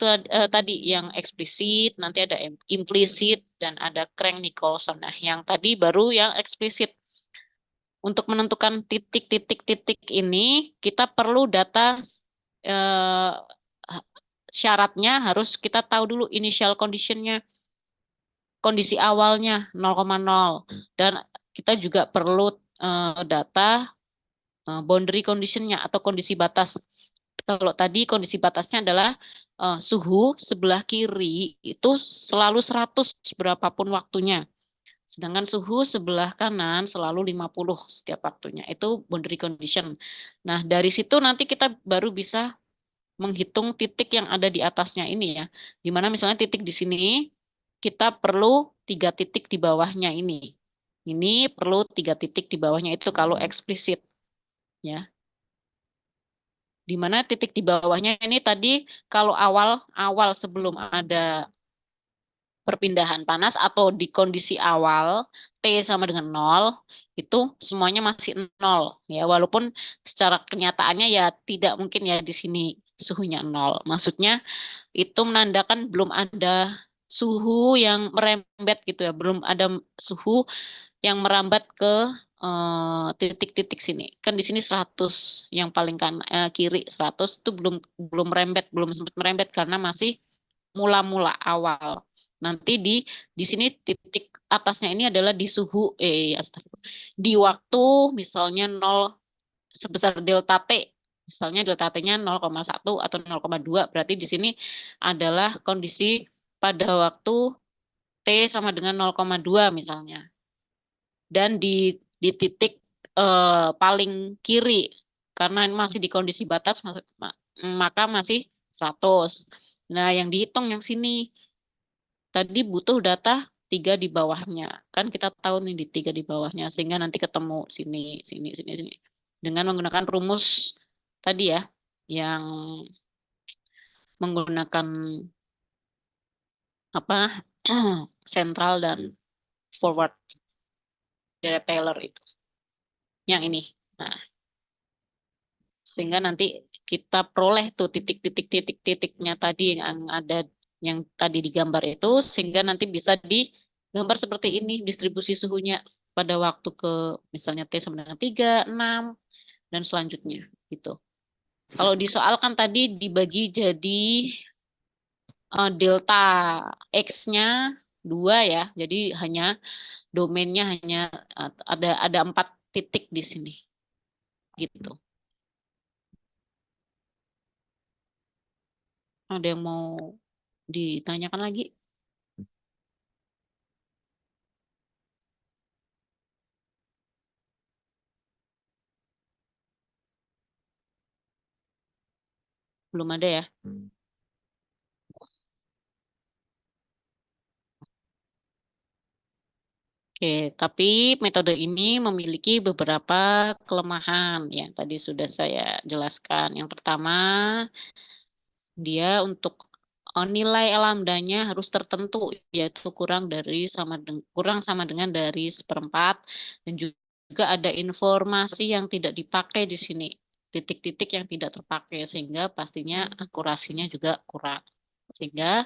tadi yang eksplisit, nanti ada implisit dan ada Crank-Nicolson. Nah, yang tadi baru yang eksplisit. Untuk menentukan titik-titik-titik ini, kita perlu data eh, syaratnya harus kita tahu dulu initial conditionnya, kondisi awalnya 0,0 dan kita juga perlu data boundary conditionnya atau kondisi batas. Kalau tadi kondisi batasnya adalah suhu sebelah kiri itu selalu 100 berapapun waktunya. Sedangkan suhu sebelah kanan selalu 50 setiap waktunya. Itu boundary condition. Nah, dari situ nanti kita baru bisa menghitung titik yang ada di atasnya ini ya. Dimana misalnya titik di sini, kita perlu 3 titik di bawahnya ini. Ini perlu 3 titik di bawahnya itu kalau eksplisit. Ya. Di mana titik di bawahnya ini tadi kalau awal sebelum ada perpindahan panas atau di kondisi awal T sama dengan 0 itu semuanya masih 0 ya walaupun secara kenyataannya ya tidak mungkin ya di sini suhunya 0. Maksudnya itu menandakan belum ada suhu yang merembet gitu ya, belum ada suhu yang merambat ke titik-titik sini. Kan di sini 100 yang paling kiri 100 itu belum merembet, belum sempat merembet karena masih mula-mula awal. Nanti di sini titik atasnya ini adalah di suhu astagfirullah. Di waktu misalnya 0 sebesar delta T. Misalnya delta T-nya 0,1 atau 0,2 berarti di sini adalah kondisi pada waktu T sama dengan 0,2 misalnya. Dan di titik paling kiri karena ini masih di kondisi batas maka masih 100. Nah, yang dihitung yang sini tadi butuh data 3 di bawahnya. Kan kita tahu nih di 3 di bawahnya sehingga nanti ketemu sini sini sini sini dengan menggunakan rumus tadi ya yang menggunakan apa sentral dan forward dari Taylor itu. Yang ini. Nah, sehingga nanti kita peroleh tuh titik-titik-titik-titiknya tadi yang ada yang tadi digambar itu sehingga nanti bisa digambar seperti ini distribusi suhunya pada waktu ke misalnya T sama dengan 3, 6 dan selanjutnya gitu. Kalau di soal kan tadi dibagi jadi delta X-nya 2 ya. Jadi hanya domainnya hanya ada 4 titik di sini. Gitu. Ada yang mau ditanyakan lagi? Belum ada ya? Oke, tapi metode ini memiliki beberapa kelemahan yang tadi sudah saya jelaskan. Yang pertama, dia untuk nilai lambdanya harus tertentu, yaitu kurang sama dengan dari seperempat, dan juga ada informasi yang tidak dipakai di sini, titik-titik yang tidak terpakai, sehingga pastinya akurasinya juga kurang. Sehingga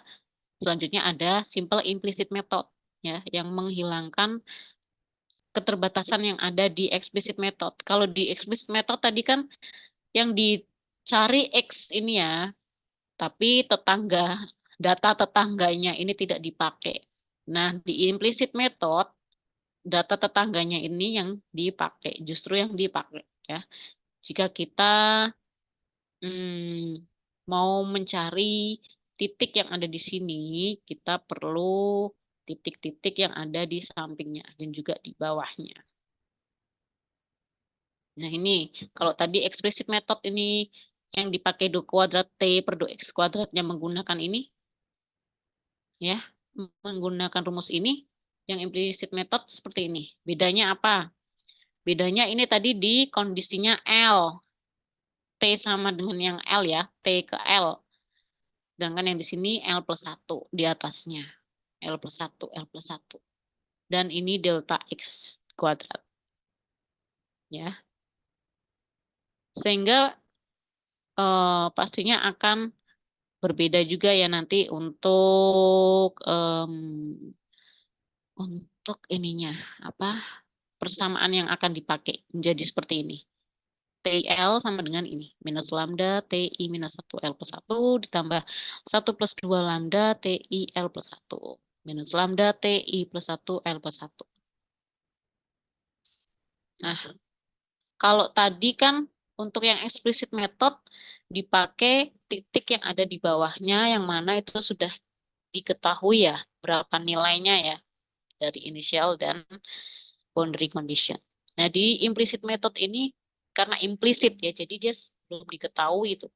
selanjutnya ada simple implicit method, ya, yang menghilangkan keterbatasan yang ada di explicit method. Kalau di explicit method tadi kan yang dicari X ini ya, tapi data tetangganya ini tidak dipakai. Nah, di implicit method, data tetangganya ini yang dipakai, justru yang dipakai, ya. Jika kita mau mencari titik yang ada di sini, kita perlu titik-titik yang ada di sampingnya dan juga di bawahnya. Nah, ini kalau tadi explicit method ini yang dipakai do kuadrat T per do X kuadratnya menggunakan ini, ya, menggunakan rumus ini, yang implicit method seperti ini. Bedanya apa? Bedanya ini tadi di kondisinya L. T sama dengan yang L ya, T ke L. Sedangkan yang di sini L plus 1 di atasnya. L plus 1, L plus 1. Dan ini delta X kuadrat. Ya. Sehingga pastinya akan berbeda juga ya nanti untuk ininya apa persamaan yang akan dipakai menjadi seperti ini. TIL sama dengan ini, minus lambda TI minus 1 L plus 1 ditambah 1 plus 2 lambda TI L plus 1 minus lambda TI plus 1 L plus 1. Nah, kalau tadi kan untuk yang explicit method dipakai titik yang ada di bawahnya yang mana itu sudah diketahui ya berapa nilainya ya dari initial dan boundary condition. Nah, di implicit method ini karena implisit ya, jadi dia belum diketahui itu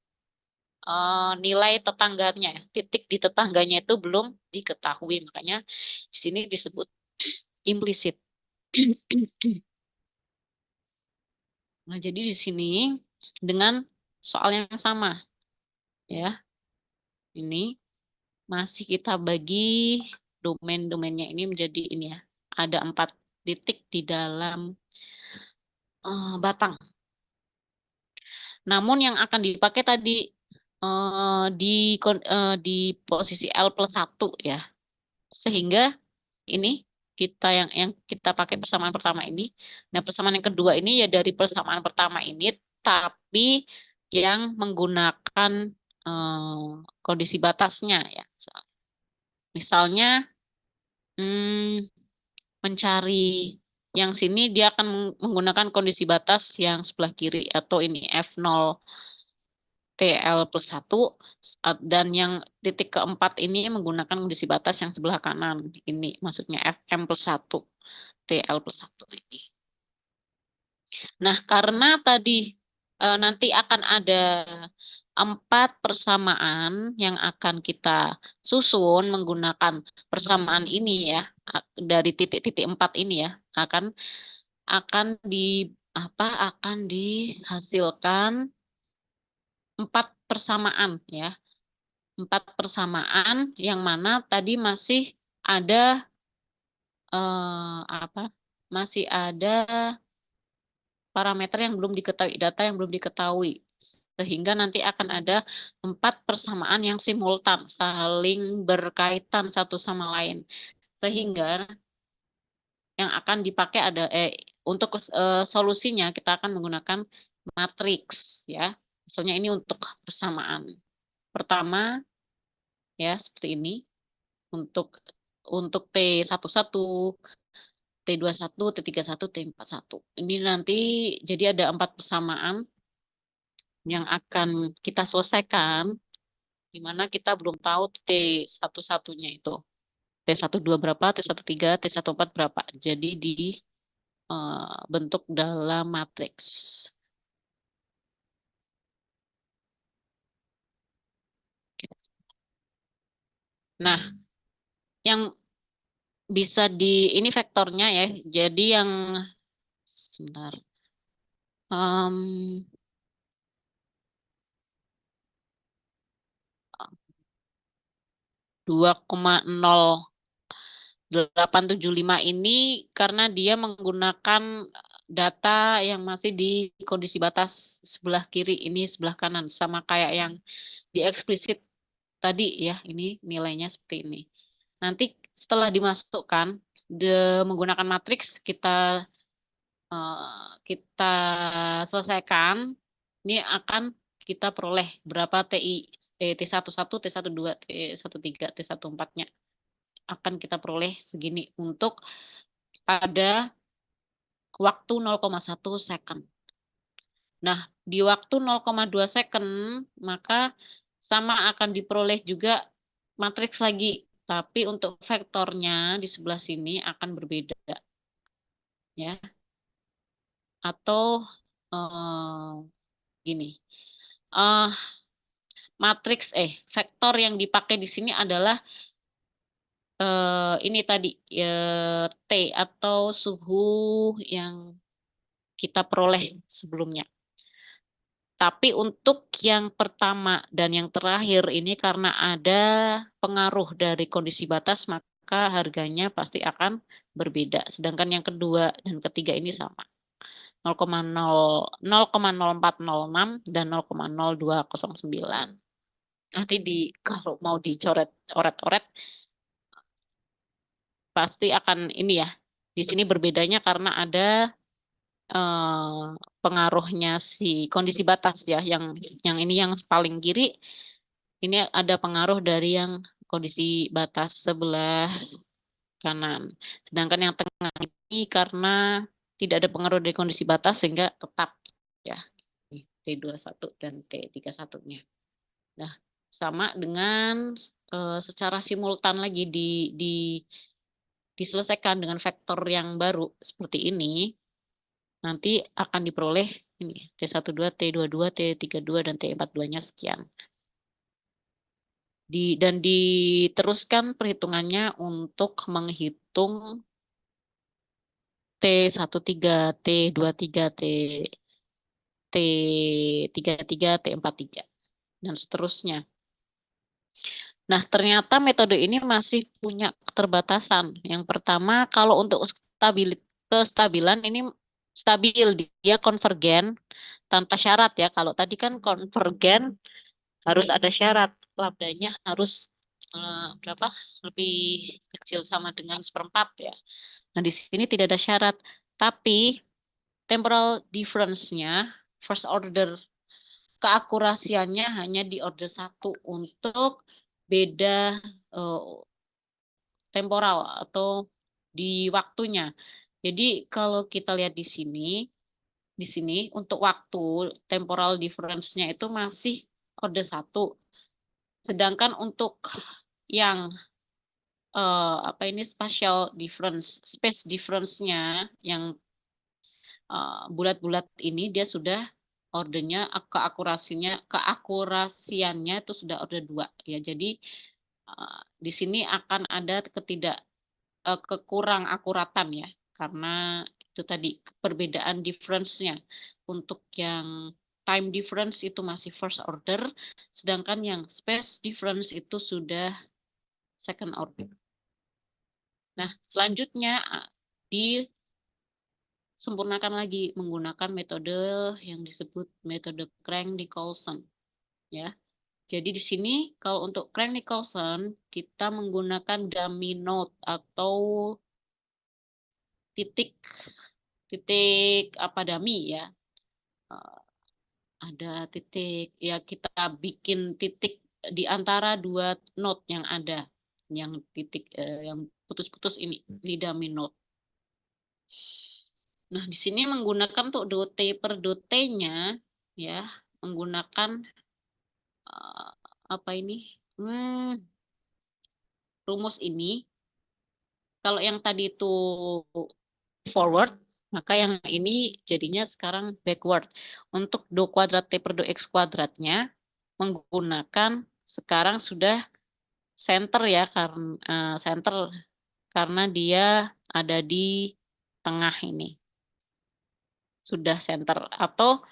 nilai tetangganya, titik di tetangganya itu belum diketahui, makanya di sini disebut implisit. Nah, jadi di sini dengan soal yang sama, ya, ini masih kita bagi domain-domainnya ini menjadi ini ya, ada 4 titik di dalam batang. Namun yang akan dipakai tadi di posisi L plus 1 ya. Sehingga ini yang kita pakai persamaan pertama ini. Nah, persamaan yang kedua ini ya dari persamaan pertama ini tapi yang menggunakan kondisi batasnya ya. Misalnya mencari yang sini dia akan menggunakan kondisi batas yang sebelah kiri atau ini F0 TL plus 1 dan yang titik keempat ini menggunakan kondisi batas yang sebelah kanan. Ini maksudnya FM plus 1, TL plus 1 ini. Nah, karena tadi nanti akan ada 4 persamaan yang akan kita susun menggunakan persamaan ini ya, dari titik-titik 4 ini ya, akan di akan dihasilkan 4 persamaan ya. 4 persamaan yang mana tadi masih ada masih ada parameter yang belum diketahui, data yang belum diketahui. Sehingga nanti akan ada 4 persamaan yang simultan, saling berkaitan satu sama lain. Sehingga yang akan dipakai untuk solusinya kita akan menggunakan matriks ya. Misalnya ini untuk persamaan. Pertama ya seperti ini untuk T11, T21, T31, T41. Ini nanti jadi ada 4 persamaan yang akan kita selesaikan, di mana kita belum tahu T11-nya itu. T12 berapa, T13, T14 berapa. Jadi bentuk dalam matriks. Nah, yang bisa ini vektornya ya. Jadi yang sebentar. 2,0875 ini karena dia menggunakan data yang masih di kondisi batas sebelah kiri, ini sebelah kanan, sama kayak yang di eksplisit tadi ya, ini nilainya seperti ini. Nanti setelah dimasukkan menggunakan matriks kita selesaikan, ini akan kita peroleh berapa T11, T12, T13, T14-nya. Akan kita peroleh segini untuk pada waktu 0,1 second. Nah, di waktu 0,2 second, maka sama akan diperoleh juga matriks lagi. Tapi untuk vektornya di sebelah sini akan berbeda. Ya. Atau gini. Vektor yang dipakai di sini adalah ini tadi T atau suhu yang kita peroleh sebelumnya. Tapi untuk yang pertama dan yang terakhir ini karena ada pengaruh dari kondisi batas, maka harganya pasti akan berbeda. Sedangkan yang kedua dan ketiga ini sama. 0,0406 dan 0,0209. Nanti kalau mau dicoret oret-oret pasti akan ini ya. Di sini berbedanya karena ada pengaruhnya si kondisi batas ya, yang ini yang paling kiri ini ada pengaruh dari yang kondisi batas sebelah kanan. Sedangkan yang tengah ini karena tidak ada pengaruh dari kondisi batas sehingga tetap ya T21 dan T31-nya. Nah, sama dengan secara simultan lagi diselesaikan dengan vektor yang baru seperti ini. Nanti akan diperoleh ini T12, T22, T32, dan T42-nya sekian. Dan diteruskan perhitungannya untuk menghitung T13, T23, T33, T43, dan seterusnya. Nah, ternyata metode ini masih punya keterbatasan. Yang pertama, kalau untuk kestabilan ini stabil, dia konvergen tanpa syarat ya. Kalau tadi kan konvergen harus ada syarat, lambdanya harus berapa? Lebih kecil sama dengan 1/4 ya. Nah, di sini tidak ada syarat, tapi temporal difference-nya first order keakurasiannya hanya di order 1 untuk beda temporal atau di waktunya. Jadi kalau kita lihat di sini untuk waktu temporal difference-nya itu masih order 1. Sedangkan untuk yang spatial difference, space difference-nya yang bulat-bulat ini dia sudah ordernya keakurasiannya itu sudah order 2 ya. Jadi di sini akan ada kekurang akuratan ya karena itu tadi perbedaan difference-nya. Untuk yang time difference itu masih first order, sedangkan yang space difference itu sudah second order. Nah, selanjutnya disempurnakan lagi menggunakan metode yang disebut metode Crank-Nicolson ya. Jadi di sini kalau untuk Crank-Nicolson kita menggunakan dummy node atau titik apa dummy ya. Ada titik ya, kita bikin titik di antara dua node yang ada, yang titik yang putus-putus ini dummy node. Nah, di sini menggunakan untuk dot per dot-nya ya, menggunakan rumus ini. Kalau yang tadi itu forward, maka yang ini jadinya sekarang backward. Untuk do kuadrat T per do X kuadratnya menggunakan sekarang sudah center ya, karena dia ada di tengah ini. Sudah center atau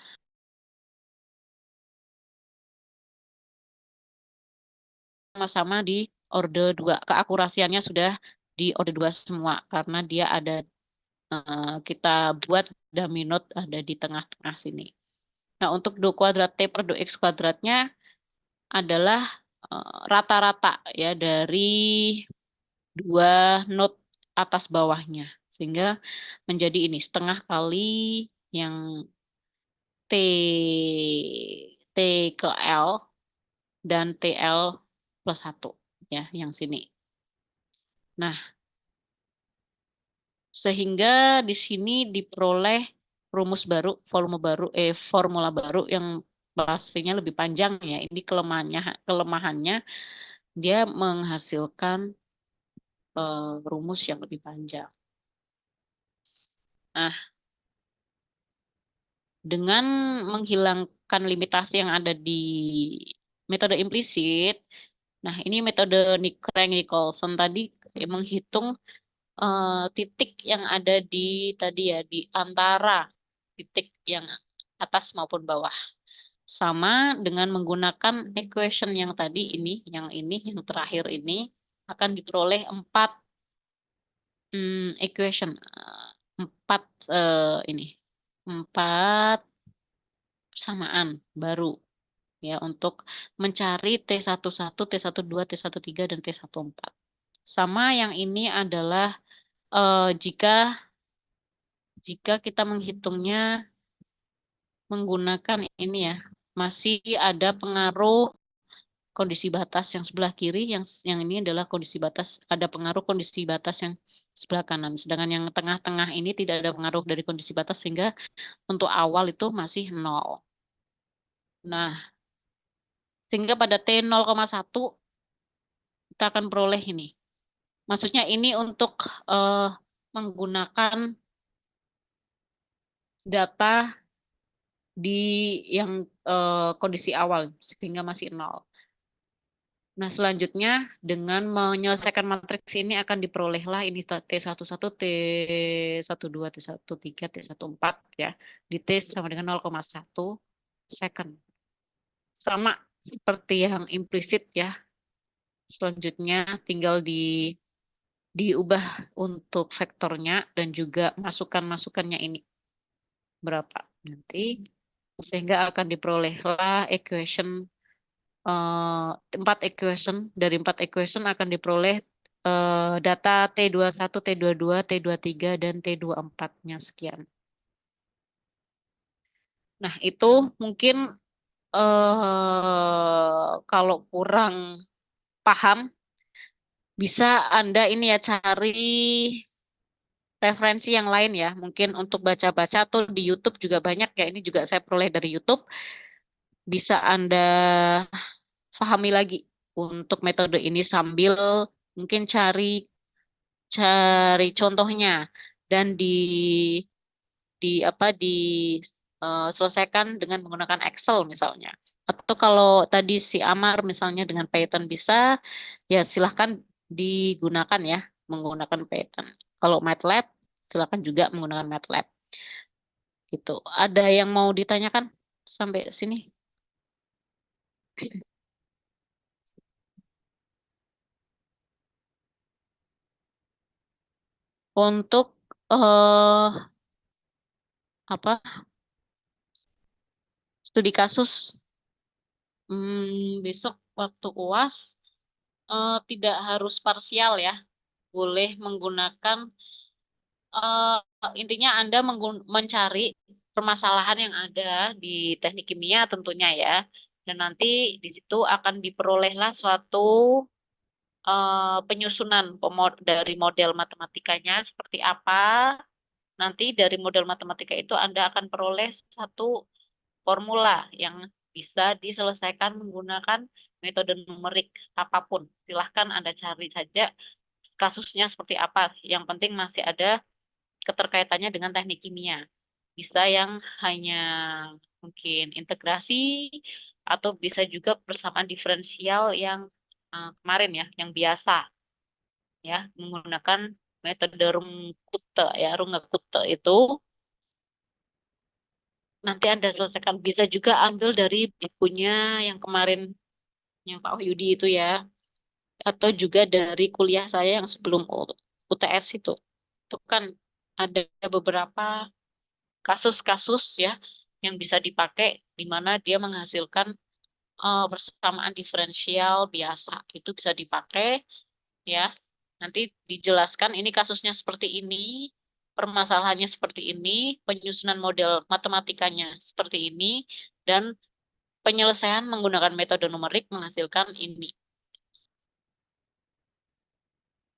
sama-sama di orde 2. Keakurasiannya sudah di orde 2 semua karena dia ada kita buat dummy node ada di tengah-tengah sini. Nah, untuk do kuadrat T per do X kuadratnya adalah rata-rata ya dari dua node atas bawahnya. Sehingga menjadi ini setengah kali yang T, T ke L dan TL plus 1 ya yang sini. Nah, sehingga di sini diperoleh rumus baru, formula baru yang pastinya lebih panjang ya. Ini kelemahannya dia menghasilkan rumus yang lebih panjang. Nah, dengan menghilangkan limitasi yang ada di metode implisit, nah ini metode Crank-Nicolson tadi menghitung titik yang ada di tadi ya di antara titik yang atas maupun bawah. Sama dengan menggunakan equation yang tadi yang terakhir ini akan diperoleh 4 equation, 4 ini 4 persamaan baru ya untuk mencari T11, T12, T13 dan T14. Sama yang ini adalah jika kita menghitungnya menggunakan ini ya, masih ada pengaruh kondisi batas yang sebelah kiri, yang ini adalah kondisi batas, ada pengaruh kondisi batas yang sebelah kanan. Sedangkan yang tengah-tengah ini tidak ada pengaruh dari kondisi batas, sehingga untuk awal itu masih 0. Nah, sehingga pada T0,1 kita akan peroleh ini. Maksudnya ini untuk menggunakan data di yang kondisi awal sehingga masih 0. Nah, selanjutnya dengan menyelesaikan matriks ini akan diperolehlah ini T11, T12, T13, T14 ya. Di T sama dengan 0,1 second. Sama seperti yang implisit ya. Selanjutnya tinggal diubah untuk vektornya dan juga masukannya ini berapa nanti sehingga akan diperolehlah equation 4 equation. Dari 4 equation akan diperoleh data T21, T22, T23 dan T24-nya sekian. Nah, itu mungkin kalau kurang paham bisa Anda ini ya cari referensi yang lain ya. Mungkin untuk baca-baca atau di YouTube juga banyak ya. Ini juga saya peroleh dari YouTube. Bisa Anda pahami lagi untuk metode ini sambil mungkin cari contohnya dan selesaikan dengan menggunakan Excel misalnya. Atau kalau tadi si Amar misalnya dengan Python bisa, ya silahkan digunakan ya menggunakan Python. Kalau MATLAB silahkan juga menggunakan MATLAB. Gitu. Ada yang mau ditanyakan sampai sini? Untuk apa studi kasus besok waktu UAS tidak harus parsial ya, boleh menggunakan intinya Anda mencari permasalahan yang ada di teknik kimia tentunya ya, dan nanti di situ akan diperolehlah suatu penyusunan dari model matematikanya seperti apa. Nanti dari model matematika itu Anda akan peroleh satu formula yang bisa diselesaikan menggunakan metode numerik apapun. Silahkan Anda cari saja kasusnya seperti apa. Yang penting masih ada keterkaitannya dengan teknik kimia. Bisa yang hanya mungkin integrasi atau bisa juga persamaan diferensial yang kemarin ya, yang biasa ya, menggunakan metode Runge-Kutta ya. Runge-Kutta itu nanti Anda selesaikan. Bisa juga ambil dari bukunya yang kemarin yang Pak Wahyudi itu ya. atau juga dari kuliah saya yang sebelum UTS itu. Itu kan ada beberapa kasus-kasus ya yang bisa dipakai di mana dia menghasilkan persamaan diferensial biasa. Itu bisa dipakai ya. Nanti dijelaskan ini kasusnya seperti ini, permasalahannya seperti ini, penyusunan model matematikanya seperti ini, dan penyelesaian menggunakan metode numerik menghasilkan ini.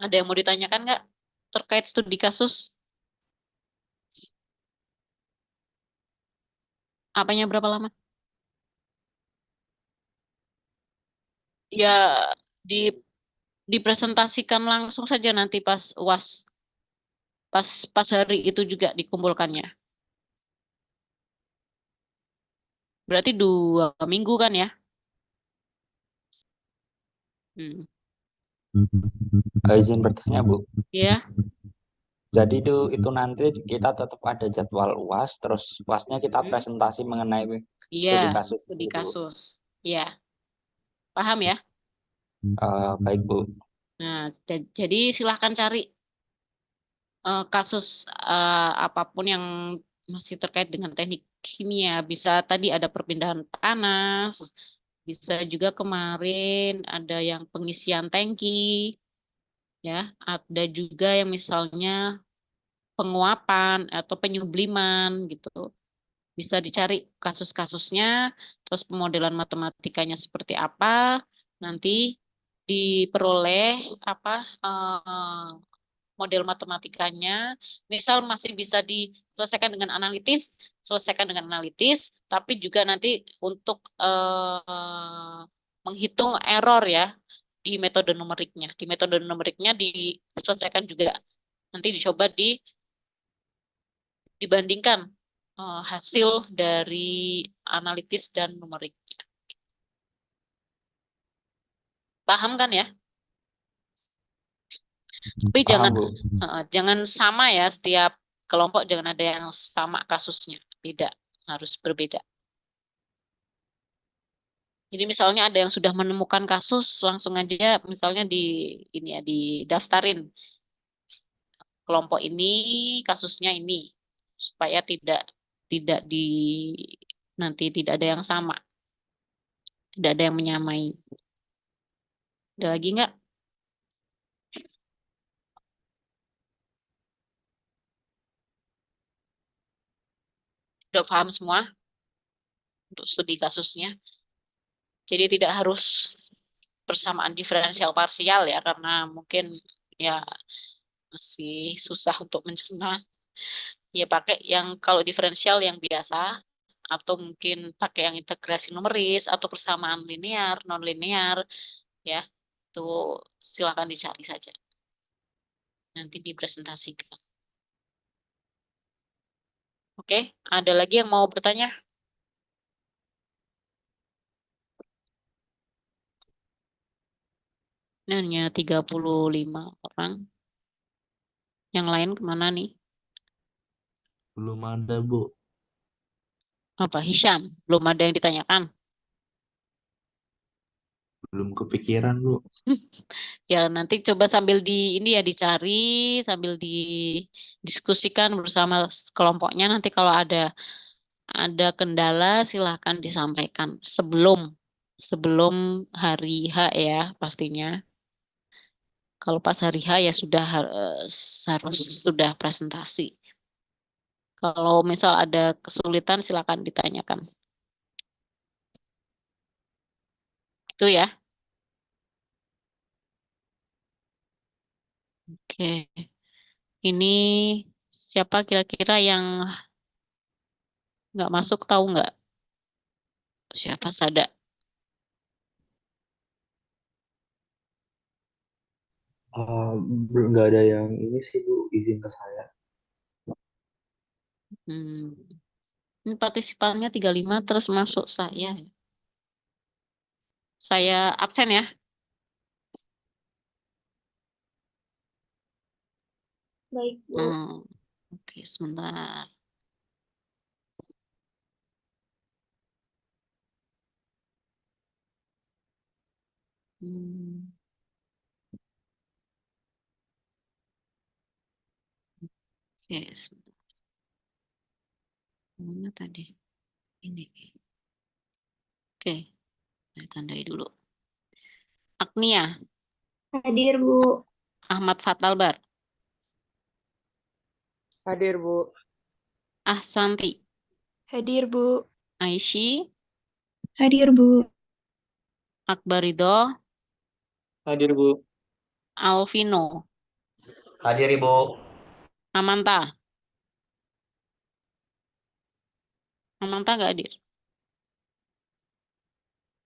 Ada yang mau ditanyakan nggak terkait studi kasus? Apanya berapa lama? Ya, di dipresentasikan langsung saja nanti pas UAS, pas hari itu juga dikumpulkannya. Berarti 2 minggu kan ya? Hmm. Izin bertanya, Bu. Ya, Jadi itu nanti kita tetap ada jadwal UAS, terus UASnya kita hmm. presentasi mengenai Iya, studi kasus studi itu, Bu. kasus. Ya, paham ya? Baik, Bu. Nah, jadi silahkan cari kasus apapun yang masih terkait dengan teknik kimia. Bisa tadi ada perpindahan panas, bisa juga kemarin ada yang pengisian tangki, ya. Ada juga yang misalnya penguapan atau penyubliman gitu. Bisa dicari kasus-kasusnya, terus pemodelan matematikanya seperti apa, nanti diperoleh apa model matematikanya, misal masih bisa diselesaikan dengan analitis, selesaikan dengan analitis, tapi juga nanti untuk menghitung error ya di metode numeriknya. Di metode numeriknya diselesaikan juga. Nanti dicoba dibandingkan hasil dari analitis dan numerik. Paham kan ya? Tapi Paham, Bu. jangan sama ya setiap kelompok, jangan ada yang sama kasusnya. Beda, harus berbeda. Jadi misalnya ada yang sudah menemukan kasus, langsung aja misalnya ini ya didaftarin kelompok ini kasusnya ini supaya tidak tidak di nanti tidak ada yang sama, tidak ada yang menyamai. Ada lagi nggak? Udah paham semua untuk studi kasusnya. Jadi tidak harus persamaan diferensial parsial ya karena mungkin ya masih susah untuk mencerna. Ya pakai yang kalau diferensial yang biasa atau mungkin pakai yang integrasi numeris atau persamaan linear, non linear ya. Itu silakan dicari saja. Nanti dipresentasikan. Oke, ada lagi yang mau bertanya? Ini hanya 35 orang. Yang lain kemana nih? Belum ada, Bu. Apa Hisham? Belum ada yang ditanyakan. Belum kepikiran, Bu. Ya nanti coba sambil ini ya dicari, sambil didiskusikan bersama kelompoknya. Nanti kalau ada kendala silahkan disampaikan sebelum hari H ya pastinya. Kalau pas hari H ya sudah harus sudah presentasi. Kalau misal ada kesulitan silakan ditanyakan. Itu ya. Oke. Ini siapa kira-kira yang nggak masuk tahu nggak? Siapa Sada? Belum nggak ada yang ini sih, Bu, izin ke saya. Hmm. Ini partisipannya 35 terus masuk saya. Saya absen ya. Baik, Bu. Oke, sebentar. Hmm. Oke, sebentar. Mana tadi? Ini. Oke, saya tandai dulu. Agnia, Hadir, Bu. Ahmad Fatalbar, Hadir, Bu. Ahsanti, Hadir, Bu. Aishi, Hadir, Bu. Akbar Ridho, Hadir, Bu. Alvino, Hadir Ibu. Amanta. Amanta nggak hadir.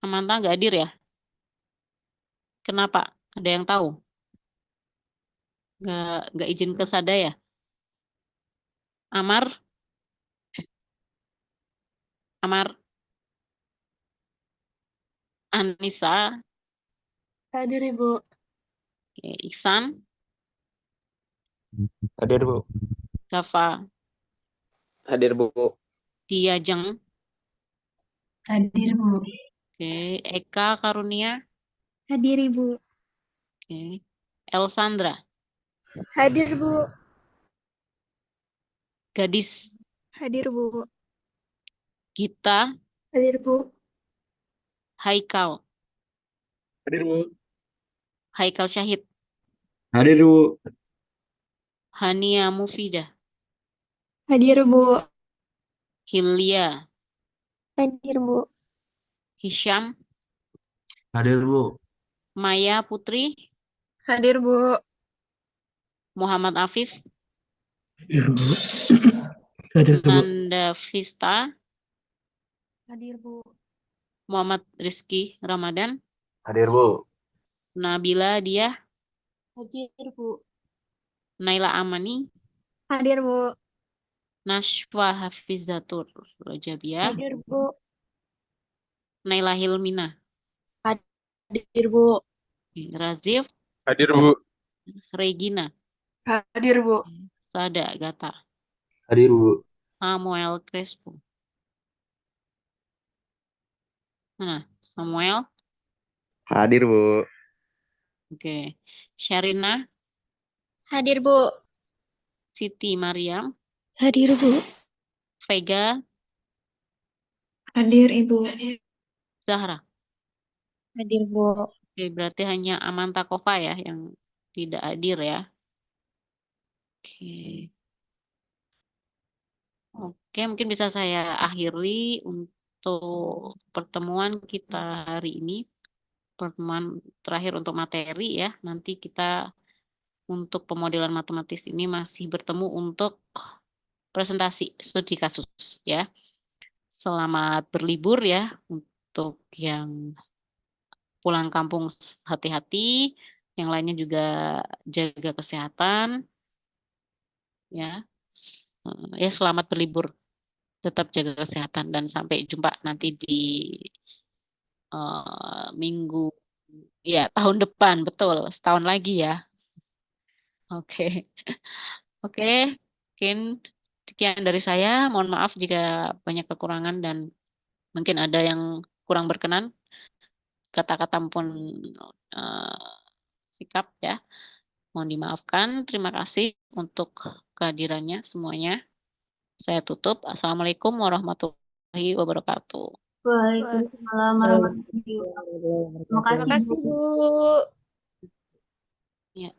Amanta nggak hadir ya? Kenapa? Ada yang tahu? Nggak izin ke Sada ya? Amar, Anissa, Hadir, Ibu. oke, Iksan, Hadir Bu. Dava, Hadir, Bu. Diajeng, Hadir, Bu. oke, Eka Karunia, Hadir, Ibu. oke, Elsandra, Hadir, Bu. Gadis, Hadir, Bu. Gita, Hadir, Bu. Haikal, Hadir, Bu. Haikal Syahid, Hadir, Bu. Hania Mufidah, Hadir, Bu. Hilya, Hadir, Bu. Hisham, Hadir, Bu. Maya Putri, Hadir, Bu. Muhammad Afif, Hadir, Bu. Hadir, Bu. Nanda Vista, Hadir, Bu. Muhammad Rizky Ramadan, Hadir, Bu. Nabila Diah, Hadir, Bu. Naila Amani, Hadir, Bu. Nashwa Hafizatur Rajabiah, Hadir, Bu. Naila Hilmina, Hadir, Bu. Razif, Hadir, Bu. Regina, Hadir, Bu. Sada Gata, Hadir, Bu. Samuel Crespo. Nah, Samuel, Hadir, Bu. oke. Sharina, Hadir, Bu. Siti Mariam, Hadir, Bu. Vega, Hadir, Ibu. Zahra. Hadir, Bu. Oke, berarti hanya Amanta Kova ya yang tidak hadir ya. Oke. Oke, mungkin bisa saya akhiri untuk pertemuan kita hari ini. Pertemuan terakhir untuk materi ya. Nanti kita untuk pemodelan matematis ini masih bertemu untuk presentasi studi kasus ya. Selamat berlibur ya untuk yang pulang kampung hati-hati, yang lainnya juga jaga kesehatan ya. Ya selamat berlibur. Tetap jaga kesehatan dan sampai jumpa nanti di minggu ya tahun depan, betul, setahun lagi ya. Oke. Oke, mungkin sekian dari saya. Mohon maaf jika banyak kekurangan dan mungkin ada yang kurang berkenan, kata-kata maupun sikap ya. Mohon dimaafkan. Terima kasih untuk kehadirannya semuanya. Saya tutup. Assalamualaikum warahmatullahi wabarakatuh. Waalaikumsalam warahmatullahi wabarakatuh. Terima kasih, Bu. Bu. Ya.